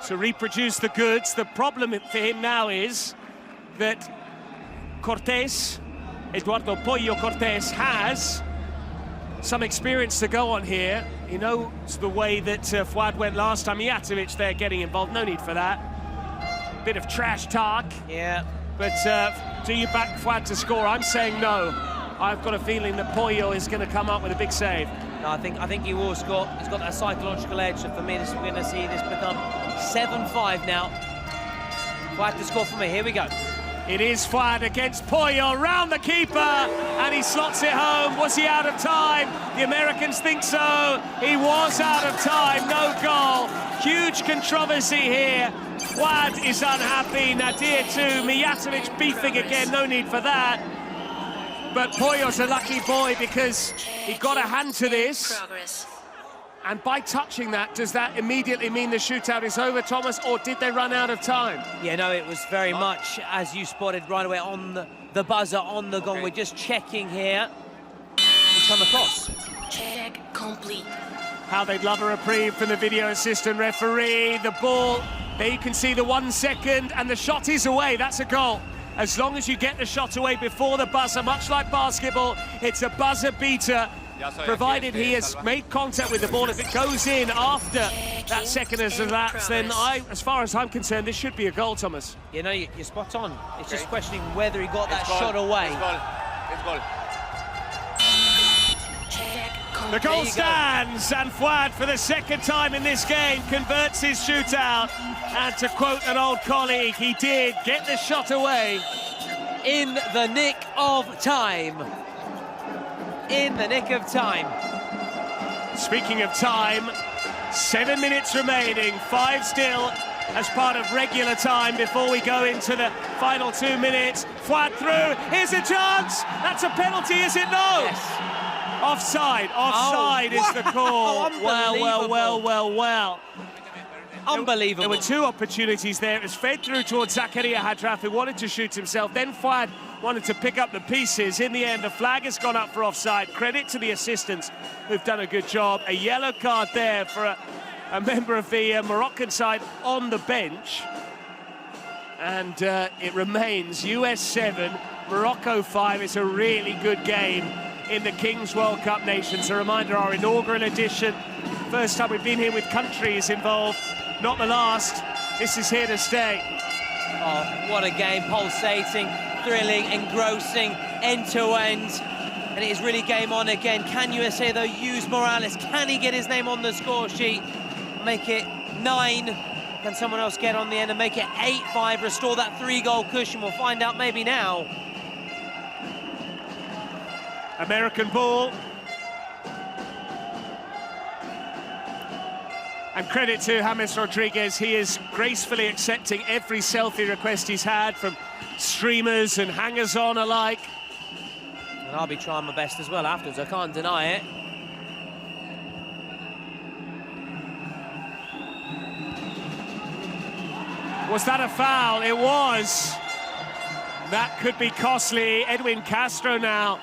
S1: to reproduce the goods. The problem for him now is that Cortés, Eduardo Pollo Cortés, has some experience to go on here. He knows the way that Fuad went last time. Mijatovic there getting involved, no need for that. Bit of trash talk.
S2: Yeah.
S1: But do you back Fuad to score? I'm saying no. I've got a feeling that Pollo is going to come up with a big save.
S2: No, I think he will score. He's got that psychological edge, so for me, we're going to see this become 7-5 now. Fuad to score for me, here we go.
S1: It is Fuad against Pollo, round the keeper, and he slots it home. Was he out of time? The Americans think so. He was out of time, no goal. Huge controversy here. Fuad is unhappy, Nadir too. Mijatovic beefing again, no need for that. But Pollo's a lucky boy because he got a hand to this.
S3: Progress.
S1: And by touching that, does that immediately mean the shootout is over, Thomas, or did they run out of time?
S2: Yeah, no, it was very much, as you spotted right away, on the buzzer, on the gong. We're just checking here. It's come across.
S3: Check complete.
S1: How they'd love a reprieve from the video assistant referee. The ball, there you can see the 1 second, and the shot is away. That's a goal. As long as you get the shot away before the buzzer, much like basketball, it's a buzzer beater. Provided he has made contact with the ball. If it goes in after that second has elapsed, then as far as I'm concerned, this should be a goal, Thomas.
S2: You know, you're spot on. It's just questioning whether he got that shot away.
S1: The goal stands, and Fuad, for the second time in this game, converts his shootout. And to quote an old colleague, he did get the shot away.
S2: In the nick of time. In the nick of time.
S1: Speaking of time, 7 minutes remaining, 5 still as part of regular time before we go into the final 2 minutes. Fuad through, here's a chance! That's a penalty, is it? No!
S2: Yes.
S1: Offside is the call. Well.
S2: Unbelievable.
S1: There were 2 opportunities there. It was fed through towards Zakaria Hadraf, who wanted to shoot himself. Then Fuad wanted to pick up the pieces. In the end, the flag has gone up for offside. Credit to the assistants who've done a good job. A yellow card there for a member of the Moroccan side on the bench. And it remains US 7, Morocco 5. It's a really good game in the Kings World Cup Nations. A reminder, our inaugural edition. First time we've been here with countries involved. Not the last. This is here to stay.
S2: Oh, what a game. Pulsating, thrilling, engrossing, end-to-end. And it is really game on again. Can USA, though, use Morales? Can he get his name on the score sheet? Make it 9. Can someone else get on the end and make it 8-5? Restore that 3-goal cushion. We'll find out maybe now.
S1: American ball. And credit to James Rodriguez, he is gracefully accepting every selfie request he's had from streamers and hangers-on alike.
S2: And I'll be trying my best as well afterwards, I can't deny it.
S1: Was that a foul? It was. That could be costly. Edwin Castro now,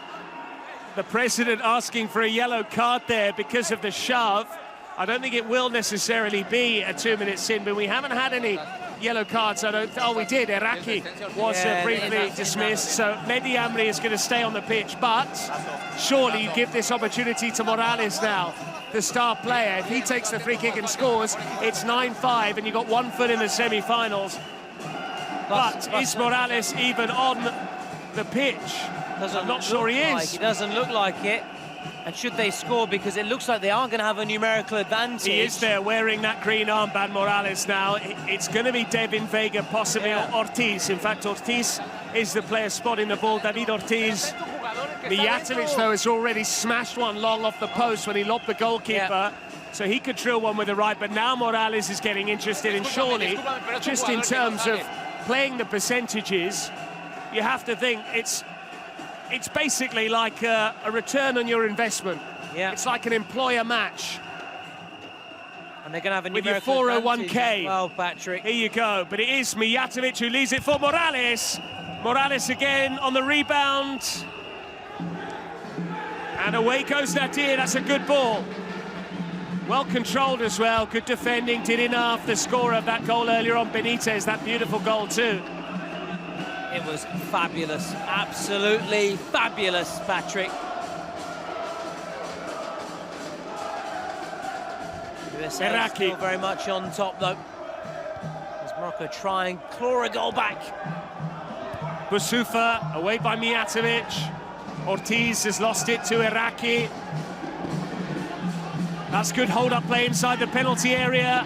S1: the president, asking for a yellow card there because of the shove. I don't think it will necessarily be a 2-minute sin, but we haven't had any yellow cards. Oh, we did. Iraqi was briefly dismissed, so Mehdi Amri is going to stay on the pitch, but surely you give this opportunity to Morales now, the star player. If he takes the free kick and scores, it's 9-5, and you've got 1 foot in the semi-finals. But is Morales even on the pitch? I'm not sure he is.
S2: He doesn't look like it. And should they score, because it looks like they are going to have a numerical advantage.
S1: He is there wearing that green armband, Morales now. It's going to be Devin Vega, possibly, or Ortiz. In fact, Ortiz is the player spotting the ball. David Ortiz. Mijatovic, though, has already smashed one long off the post when he lobbed the goalkeeper. So he could drill one with the right, but now Morales is getting interested, and surely, just in terms of playing the percentages, you have to think it's basically like a return on your investment.
S2: Yeah.
S1: It's like an employer match.
S2: And they're going to have a
S1: with your
S2: numerical
S1: 401k.
S2: Well, Patrick.
S1: Here you go. But it is Mijatovic who leaves it for Morales. Morales again on the rebound. And away goes Nadir. That's a good ball. Well controlled as well. Good defending. Did enough. The scorer of that goal earlier on, Benitez. That beautiful goal too.
S2: It was fabulous, absolutely fabulous, Patrick. USA still very much on top, though. As Morocco try and claw a goal back.
S1: Boussoufa away by Mijatovic. Ortiz has lost it to Iraqi. That's good hold-up play inside the penalty area.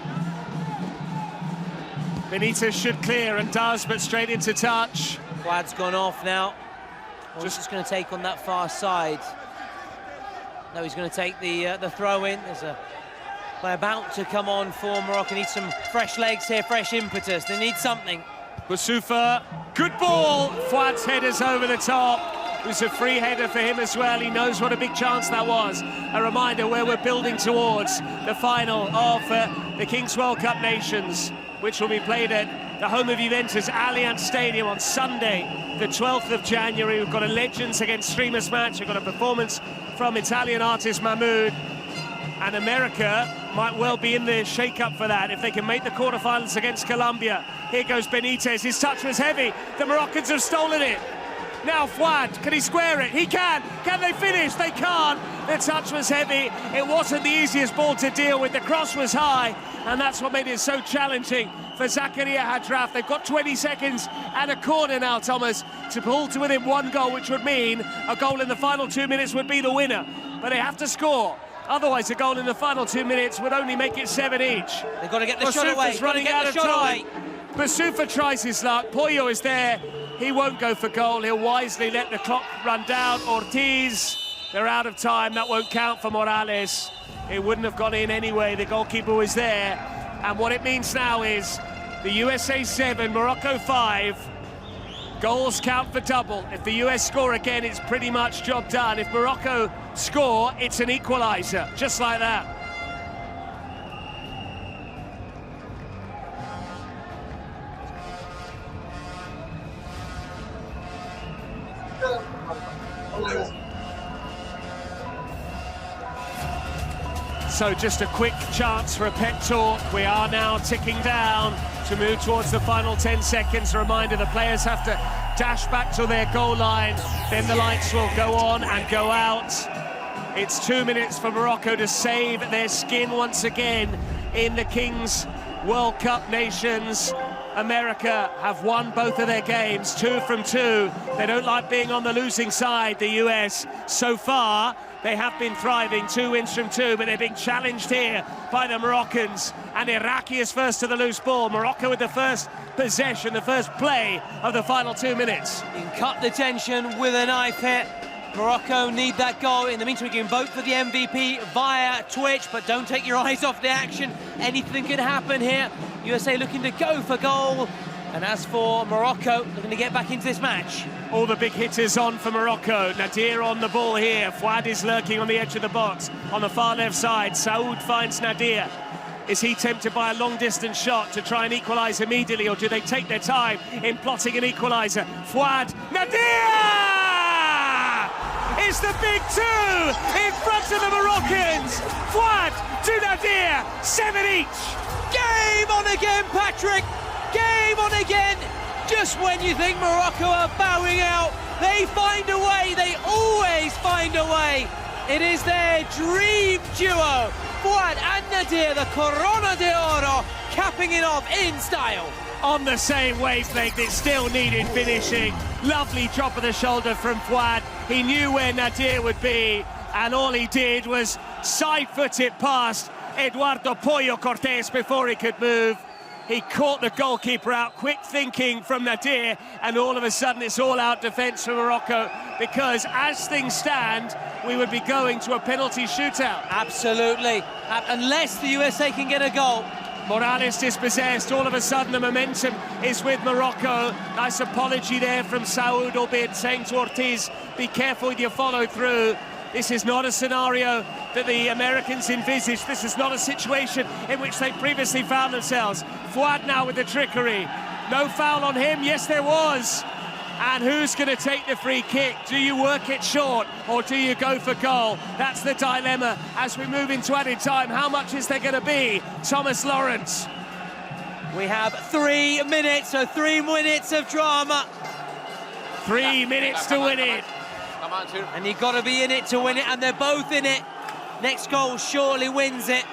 S1: Benitez should clear and does, but straight into touch.
S2: Fuad's gone off now. Just going to take on that far side. No, he's going to take the throw in. There's a play about to come on for Morocco. Needs some fresh legs here, fresh impetus. They need something.
S1: Boussoufa, good ball. Fuad's header's over the top. It was a free header for him as well. He knows what a big chance that was. A reminder where we're building towards the final of the Kings World Cup Nations, which will be played at the home of Juventus, Allianz Stadium, on Sunday, the 12th of January. We've got a Legends against Streamers match. We've got a performance from Italian artist Mahmoud. And America might well be in the shake-up for that if they can make the quarterfinals against Colombia. Here goes Benitez. His touch was heavy. The Moroccans have stolen it. Now Fuad, can he square it? He can. Can they finish? They can't. The touch was heavy. It wasn't the easiest ball to deal with. The cross was high, and that's what made it so challenging for Zakaria Hadraf. They've got 20 seconds and a corner now, Thomas, to pull to within one goal, which would mean a goal in the final 2 minutes would be the winner. But they have to score. Otherwise, a goal in the final 2 minutes would only make it 7 each.
S2: They've got to get the shot away.
S1: Running out of time. Boussoufa tries his luck. Pollo is there. He won't go for goal. He'll wisely let the clock run down. Ortiz, they're out of time. That won't count for Morales. It wouldn't have gone in anyway. The goalkeeper was there. And what it means now is the USA 7, Morocco 5. Goals count for double. If the US score again, it's pretty much job done. If Morocco score, it's an equaliser, just like that. So just a quick chance for a pep talk. We are now ticking down to move towards the final 10 seconds. A reminder, the players have to dash back to their goal line. Then the lights will go on and go out. It's 2 minutes for Morocco to save their skin once again in the Kings World Cup Nations. America have won both of their games, 2 from 2. They don't like being on the losing side, the US. So far, they have been thriving, 2 wins from 2, but they're being challenged here by the Moroccans. And Iraqi is first to the loose ball. Morocco with the first possession, the first play of the final 2 minutes.
S2: You can cut the tension with a knife hit. Morocco need that goal. In the meantime, you can vote for the MVP via Twitch, but don't take your eyes off the action. Anything can happen here. USA looking to go for goal. And as for Morocco, looking to get back into this match.
S1: All the big hitters on for Morocco. Nadir on the ball here. Fuad is lurking on the edge of the box. On the far left side, Saoud finds Nadir. Is he tempted by a long-distance shot to try and equalise immediately, or do they take their time in plotting an equaliser? Fuad, Nadir! It's the big 2 in front of the Moroccans. Fuad to Nadir, 7 each.
S2: Game on again, Patrick. Game on again. Just when you think Morocco are bowing out, they find a way. They always find a way. It is their dream duo. Fuad and Nadir, the Corona de Oro, capping it off in style.
S1: On the same wavelength, it still needed finishing. Lovely drop of the shoulder from Fuad. He knew where Nadir would be, and all he did was side-foot it past Eduardo Pollo Cortés before he could move. He caught the goalkeeper out, quick thinking from Nadir, and all of a sudden it's all-out defence for Morocco, because as things stand, we would be going to a penalty shootout.
S2: Absolutely, unless the USA can get a goal.
S1: Morales dispossessed, all of a sudden the momentum is with Morocco. Nice apology there from Saoud, albeit saying to Ortiz, be careful with your follow-through. This is not a scenario that the Americans envisaged. This is not a situation in which they previously found themselves. Fuad now with the trickery. No foul on him, yes there was. And who's going to take the free kick? Do you work it short or do you go for goal? That's the dilemma as we move into added time. How much is there going to be? Thomas Lawrence.
S2: We have 3 minutes, so 3 minutes of drama.
S1: 3 minutes to win it.
S2: And you've got to be in it to win it, and they're both in it. Next goal surely wins it.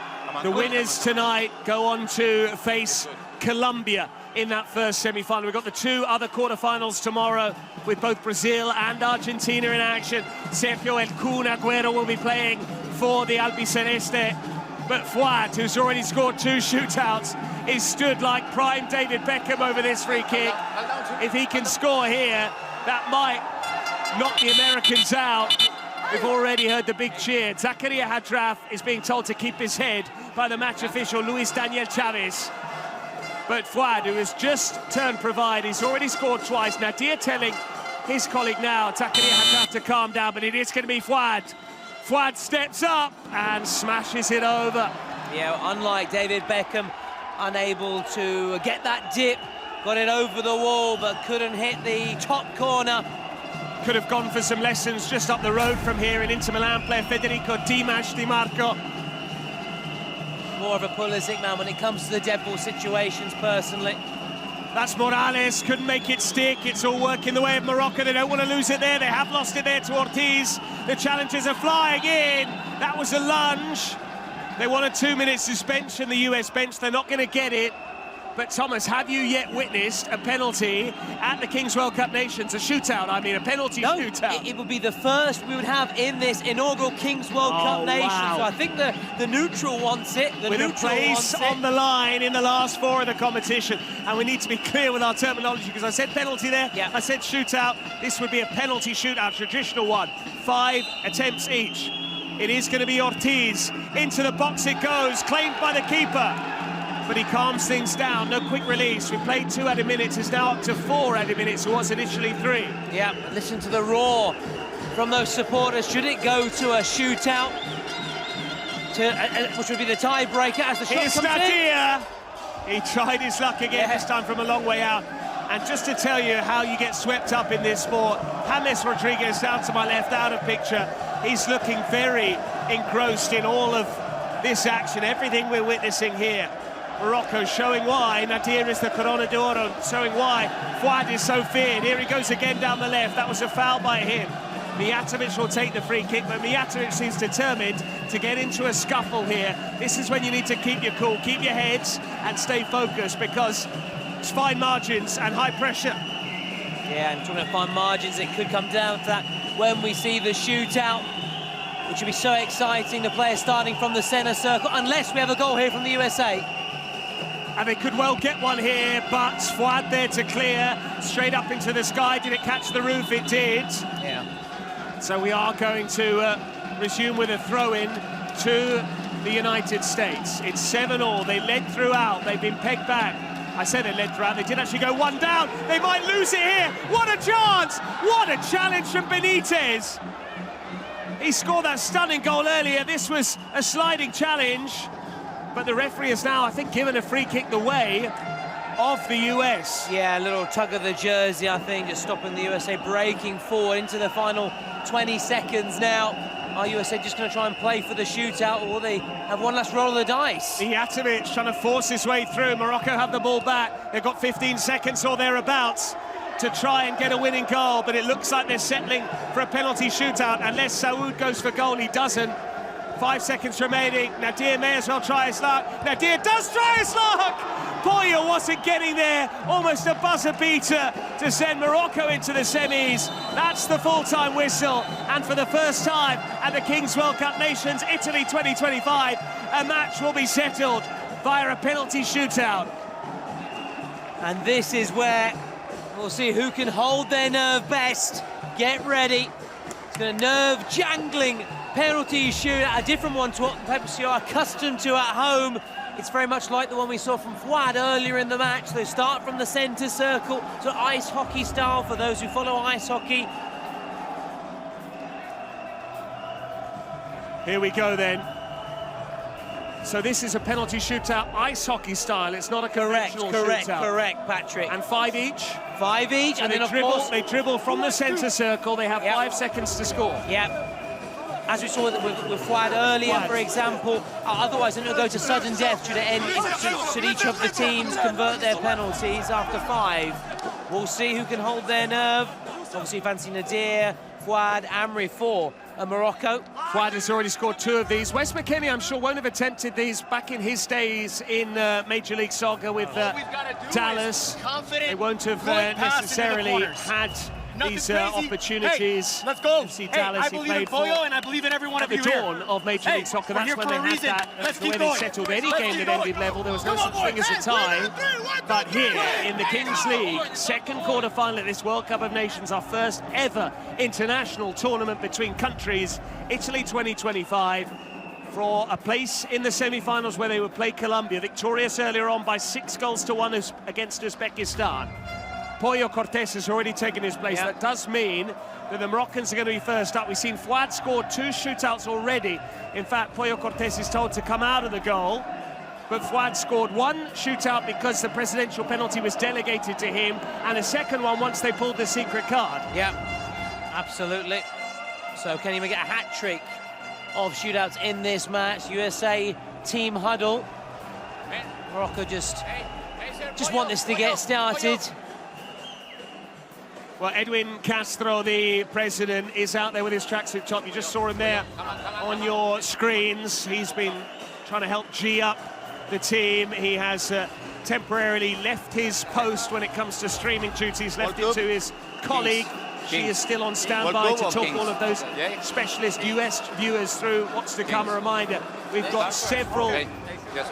S1: The winners tonight go on to face Colombia in that first semi-final. We've got the 2 other quarterfinals tomorrow with both Brazil and Argentina in action. Sergio El Kun Agüero will be playing for the Albiceleste. But Fuad, who's already scored 2 shootouts, is stood like prime David Beckham over this free kick. If he can score here, that might knock the Americans out. We've already heard the big cheer. Zakaria Hadraf is being told to keep his head by the match official, Luis Daniel Chavez. But Fouad, who has just turned provide, he's already scored twice. Nadir telling his colleague now, Zakaria Hadraf, to calm down, but it is going to be Fouad. Fouad steps up and smashes it over.
S2: Yeah, unlike David Beckham, unable to get that dip, got it over the wall, but couldn't hit the top corner.
S1: Could have gone for some lessons just up the road from here in Inter Milan player Federico Di Marco.
S2: More of a Pulisic man when it comes to the dead ball situations, personally.
S1: That's Morales, couldn't make it stick. It's all working the way of Morocco. They don't want to lose it there. They have lost it there to Ortiz. The challengers are flying in. That was a lunge. They want a 2-minute suspension, the US bench. They're not going to get it. But Thomas, have you yet witnessed a penalty at the Kings World Cup Nations? A shootout, I mean, a penalty shootout.
S2: It would be the first we would have in this inaugural Kings World Cup Nations.
S1: Wow.
S2: So I think the neutral wants it.
S1: With a place on the line in the last 4 of the competition. And we need to be clear with our terminology, because I said penalty there, I said shootout. This would be a penalty shootout, traditional one. 5 attempts each. It is going to be Ortiz. Into the box it goes, claimed by the keeper. But he calms things down, no quick release. We played 2 added minutes, is now up to 4 added minutes, it was initially 3.
S2: Yeah, listen to the roar from those supporters. Should it go to a shootout, which would be the tiebreaker as the shot comes in?
S1: He tried his luck again, this time from a long way out. And just to tell you how you get swept up in this sport, James Rodriguez down to my left, out of picture. He's looking very engrossed in all of this action, everything we're witnessing here. Morocco showing why Nadir is the Corona d'Oro, showing why Fouad is so feared. Here he goes again down the left. That was a foul by him. Mijatovic will take the free kick, but Mijatovic seems determined to get into a scuffle here. This is when you need to keep your cool, keep your heads and stay focused, because it's fine margins and high pressure.
S2: Yeah, and talking about fine margins, it could come down to that when we see the shootout, which would be so exciting. The players starting from the centre circle, unless we have a goal here from the USA.
S1: And they could well get one here, but Fouad there to clear, straight up into the sky. Did it catch the roof? It did.
S2: Yeah.
S1: So we are going to resume with a throw-in to the United States. It's 7-all. They led throughout. They've been pegged back. I said they led throughout. They did actually go 1 down. They might lose it here. What a chance! What a challenge from Benitez. He scored that stunning goal earlier. This was a sliding challenge. But the referee has now, I think, given a free kick the way of the US.
S2: Yeah, a little tug of the jersey, I think, just stopping the USA breaking forward into the final 20 seconds now. Are USA just going to try and play for the shootout, or will they have one last roll of the dice?
S1: Mijatovic trying to force his way through. Morocco have the ball back. They've got 15 seconds or thereabouts to try and get a winning goal, but it looks like they're settling for a penalty shootout unless Saoud goes for goal. He doesn't. 5 seconds remaining. Nadir may as well try his luck. Nadir does try his luck! Boya wasn't getting there. Almost a buzzer beater to send Morocco into the semis. That's the full-time whistle. And for the first time at the Kings World Cup Nations, Italy 2025, a match will be settled via a penalty shootout.
S2: And this is where we'll see who can hold their nerve best. Get ready. It's going to nerve-jangling penalty shootout, a different one to what perhaps you're accustomed to at home. It's very much like the one we saw from Fouad earlier in the match. They start from the centre circle, so ice hockey style for those who follow ice hockey.
S1: Here we go then. So this is a penalty shootout, ice hockey style. It's not a conventional shootout.
S2: Correct, Patrick.
S1: And 5 each.
S2: 5 each, and then of course
S1: they dribble from the centre circle. They have 5 seconds to score.
S2: Yep. As we saw with Fouad earlier, for example, otherwise it'll go to sudden death should each of the teams convert their penalties after 5. We'll see who can hold their nerve. Obviously, fancy Nadir, Fouad, Amri for Morocco.
S1: Fouad has already scored 2 of these. Wes McKennie, I'm sure, won't have attempted these back in his days in Major League Soccer with Dallas. They won't have necessarily had
S5: Nothing
S1: these
S5: crazy.
S1: opportunities.
S5: Hey, let's go.
S1: See
S5: Hey,
S1: Dallas,
S5: I
S1: he
S5: believe in
S1: played for
S5: Pollo, and I believe in every one
S1: at
S5: of
S1: the
S5: you here.
S1: dawn of Major League Soccer.
S5: we're
S1: That's
S5: here
S1: when
S5: for
S1: they
S5: a
S1: had
S5: reason.
S1: that.
S5: Let's
S1: The
S5: keep
S1: way they
S5: going.
S1: settled any
S5: Let's
S1: game
S5: keep
S1: that ended
S5: going.
S1: level. There was no
S5: Come on,
S1: such thing
S5: boys.
S1: as a
S5: Hey,
S1: tie. But here in the Kings League, second quarter-final at this World Cup of Nations, our first ever international tournament between countries, Italy 2025, for a place in the semi-finals where they would play Colombia, victorious earlier on by 6-1 against Uzbekistan. Pollo Cortés has already taken his place. That does mean that the Moroccans are going to be first up. We've seen Fouad score 2 shootouts already. In fact, Pollo Cortés is told to come out of the goal, but Fouad scored 1 shootout because the presidential penalty was delegated to him, and a second one once they pulled the secret card.
S2: Yeah, absolutely. So can he get a hat-trick of shootouts in this match? USA team huddle. Morocco just want this to get started.
S1: Well, Edwin Castro, the president, is out there with his tracksuit top. You just saw him there on your screens. He's been trying to help G up the team. He has temporarily left his post when it comes to streaming duties, left it to his colleague. She is still on standby to talk all of those specialist US viewers through what's to come. A reminder, we've got several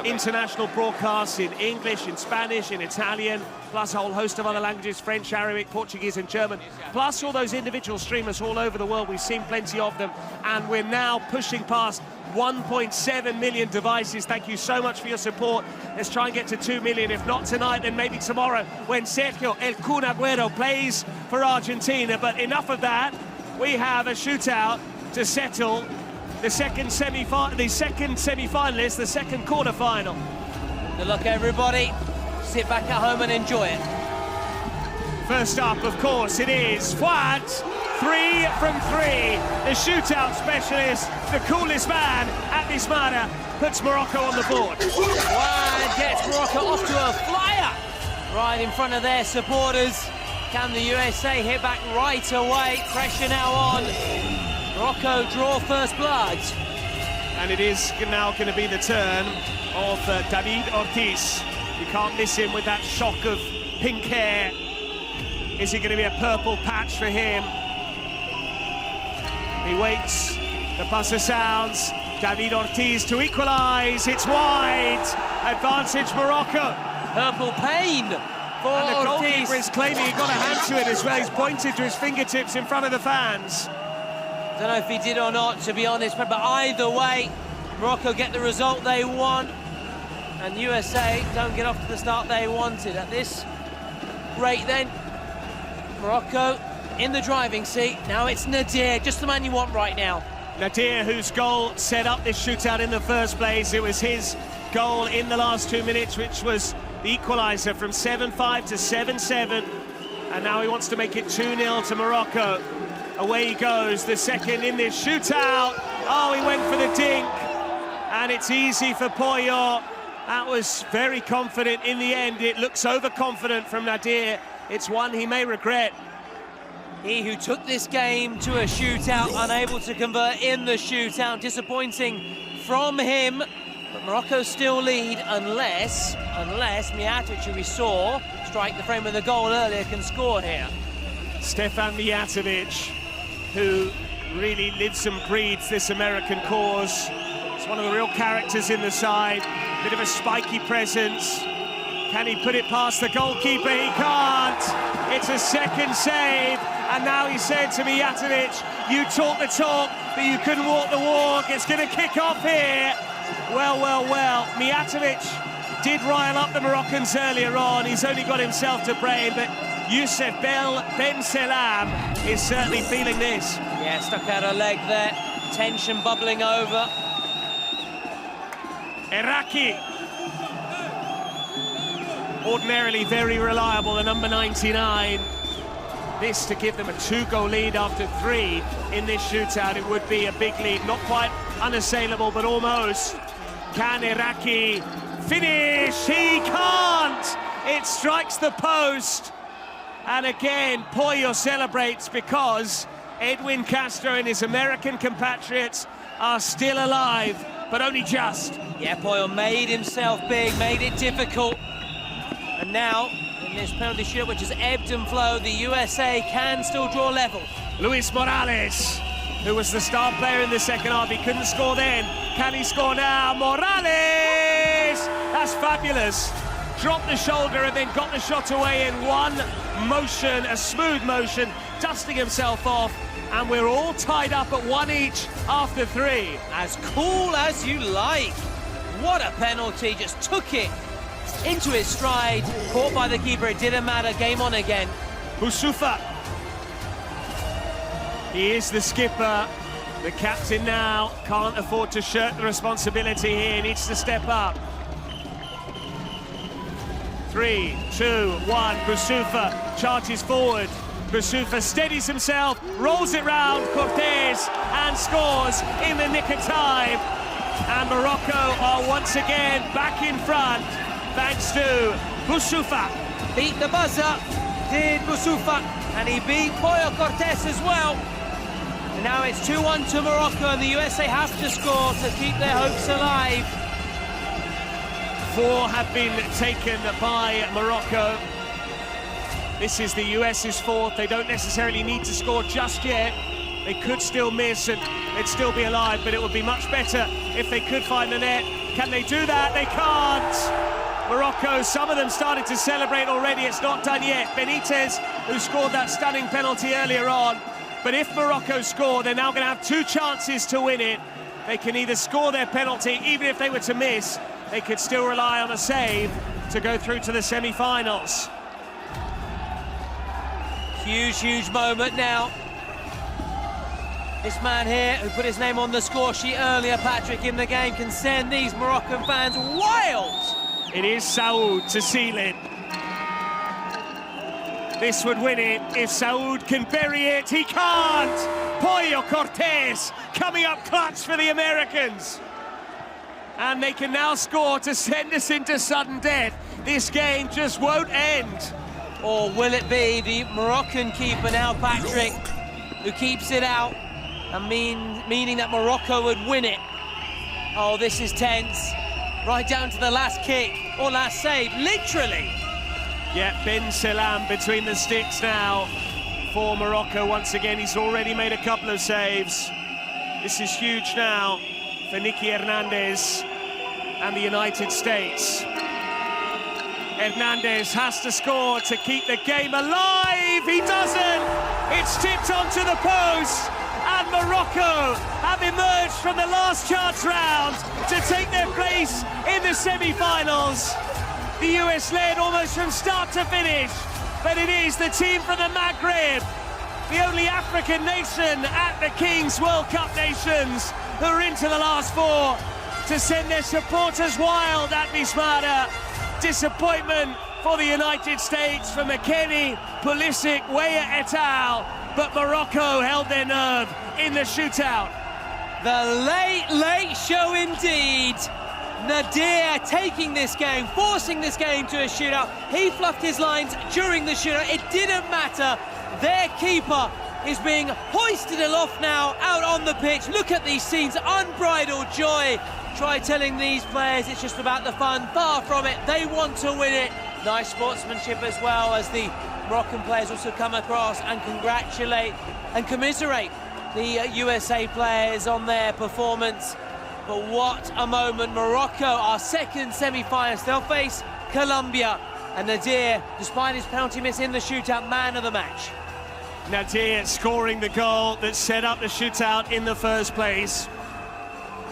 S1: international broadcasts in English, in Spanish, in Italian, plus a whole host of other languages, French, Arabic, Portuguese and German, plus all those individual streamers all over the world. We've seen plenty of them, and we're now pushing past 1.7 million devices. Thank you so much for your support. Let's try and get to 2 million, if not tonight, then maybe tomorrow, when Sergio El Kun Agüero plays for Argentina. But enough of that. We have a shootout to settle the second semi-finalist, the second quarter-final.
S2: Good luck, everybody. Sit back at home and enjoy it.
S1: First up, of course, it is Fouad. 3 from 3. The shootout specialist, the coolest man at Mismara, puts Morocco on the board.
S2: Fouad gets Morocco off to a flyer right in front of their supporters. Can the USA hit back right away? Pressure now on. Morocco draw first blood.
S1: And it is now going to be the turn of David Ortiz. You can't miss him with that shock of pink hair. Is it going to be a purple patch for him? He waits, the buzzer sounds, David Ortiz to equalise, it's wide, advantage Morocco.
S2: Purple pain for
S1: and the
S2: Ortiz.
S1: goalkeeper is claiming he got a hand to it as well. He's pointed to his fingertips in front of the fans.
S2: Don't know if he did or not, to be honest, but either way, Morocco get the result they want, and USA don't get off to the start they wanted. At this rate then, Morocco in the driving seat. Now it's Nadir, just the man you want right now.
S1: Nadir, whose goal set up this shootout in the first place. It was his goal in the last 2 minutes, which was the equaliser from 7-5 to 7-7. And now he wants to make it 2-0 to Morocco. Away he goes, the second in this shootout. Oh, he went for the dink. And it's easy for Pollo. That was very confident in the end. It looks overconfident from Nadir. It's one he may regret.
S2: He who took this game to a shootout, unable to convert in the shootout. Disappointing from him. But Morocco still lead unless Mijatovic, who we saw strike the frame of the goal earlier, can score here.
S1: Stefan Mijatovic, who really lives and breathes this American cause. He's one of the real characters in the side. Bit of a spiky presence. Can he put it past the goalkeeper? He can't. It's a second save. And now he said to Mijatovic, you talk the talk, but you couldn't walk the walk. It's going to kick off here. Well. Mijatovic did rile up the Moroccans earlier on. He's only got himself to blame, but Youssef Ben Selam is certainly feeling this.
S2: Yeah, stuck out a leg there. Tension bubbling over.
S1: Eraki. Ordinarily very reliable, the number 99. This to give them a 2-goal lead after 3 in this shootout. It would be a big lead, not quite unassailable, but almost. Can Eraki finish? He can't! It strikes the post. And again, Pollo celebrates because Edwin Castro and his American compatriots are still alive, but only just.
S2: Yeah, Pollo made himself big, made it difficult. And now, in this penalty shootout, which has ebbed and flowed. The USA can still draw level.
S1: Luis Morales, who was the star player in the second half, he couldn't score then. Can he score now? Morales! That's fabulous. Dropped the shoulder and then got the shot away in one motion, a smooth motion, dusting himself off. And we're all tied up at 1 each after 3.
S2: As cool as you like. What a penalty, just took it into his stride. Caught by the keeper, it didn't matter, game on again.
S1: Boussoufa. He is the skipper. The captain now can't afford to shirk the responsibility here, he needs to step up. 3, 2, 1, Boussoufa charges forward. Boussoufa steadies himself, rolls it round, Cortés, and scores in the nick of time. And Morocco are once again back in front, thanks to Boussoufa.
S2: Beat the buzzer, did Boussoufa, and he beat Pollo Cortés as well. And now it's 2-1 to Morocco, and the USA have to score to keep their hopes alive.
S1: 4 have been taken by Morocco. This is the US's 4th. They don't necessarily need to score just yet. They could still miss and they'd still be alive, but it would be much better if they could find the net. Can they do that? They can't. Morocco, some of them started to celebrate already. It's not done yet. Benitez, who scored that stunning penalty earlier on. But if Morocco score, they're now going to have 2 chances to win it. They can either score their penalty, even if they were to miss, they could still rely on a save to go through to the semi-finals.
S2: Huge moment now. This man here, who put his name on the score sheet earlier, Patrick, in the game, can send these Moroccan fans wild.
S1: It is Saoud to seal it. This would win it if Saoud can bury it. He can't. Pollo Cortés coming up clutch for the Americans. And they can now score to send us into sudden death. This game just won't end.
S2: Or will it be the Moroccan keeper now, Patrick, who keeps it out, and meaning that Morocco would win it? Oh, this is tense. Right down to the last kick, or last save, literally.
S1: Yeah, Ben Selam between the sticks now for Morocco. Once again, he's already made a couple of saves. This is huge now for Nicky Hernandez and the United States. Hernandez has to score to keep the game alive. He doesn't. It's tipped onto the post. And Morocco have emerged from the last chance round to take their place in the semi-finals. The US led almost from start to finish. But it is the team from the Maghreb, the only African nation at the King's World Cup Nations, who are into the last 4 to send their supporters wild at Wismar. Disappointment for the United States from McKennie, Pulisic, Weah et al. But Morocco held their nerve in the shootout.
S2: The late show indeed. Nadir taking this game, forcing this game to a shootout. He fluffed his lines during the shootout. It didn't matter. Their keeper is being hoisted aloft now out on the pitch. Look at these scenes, unbridled joy. Try telling these players it's just about the fun. Far from it. They want to win it. Nice sportsmanship as well, as the Moroccan players also come across and congratulate and commiserate the USA players on their performance. But what a moment. Morocco, our second semi-finalist. They'll face Colombia. And Nadir, despite his penalty miss in the shootout, man of the match.
S1: Nadir scoring the goal that set up the shootout in the first place,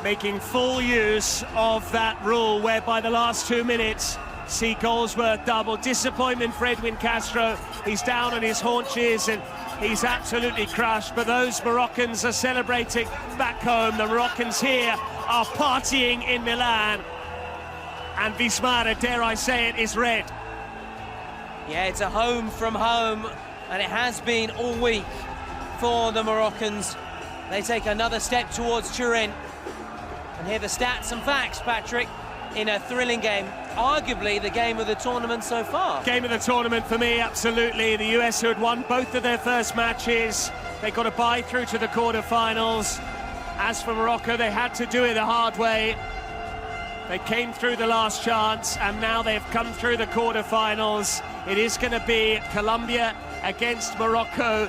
S1: making full use of that rule whereby the last 2 minutes see goals worth double. Disappointment for Edwin Castro. He's down on his haunches and he's absolutely crushed, but those Moroccans are celebrating back home. The Moroccans here are partying in Milan, and Wismar, dare I say it, is red.
S2: Yeah, it's a home from home, and it has been all week for the Moroccans. They take another step towards Turin. And here are the stats and facts, Patrick, in a thrilling game. Arguably the game of the tournament so far.
S1: Game of the tournament for me, absolutely. The US, who had won both of their first matches, they got a bye through to the quarterfinals. As for Morocco, they had to do it the hard way. They came through the last chance, and now they've come through the quarterfinals. It is going to be Colombia against Morocco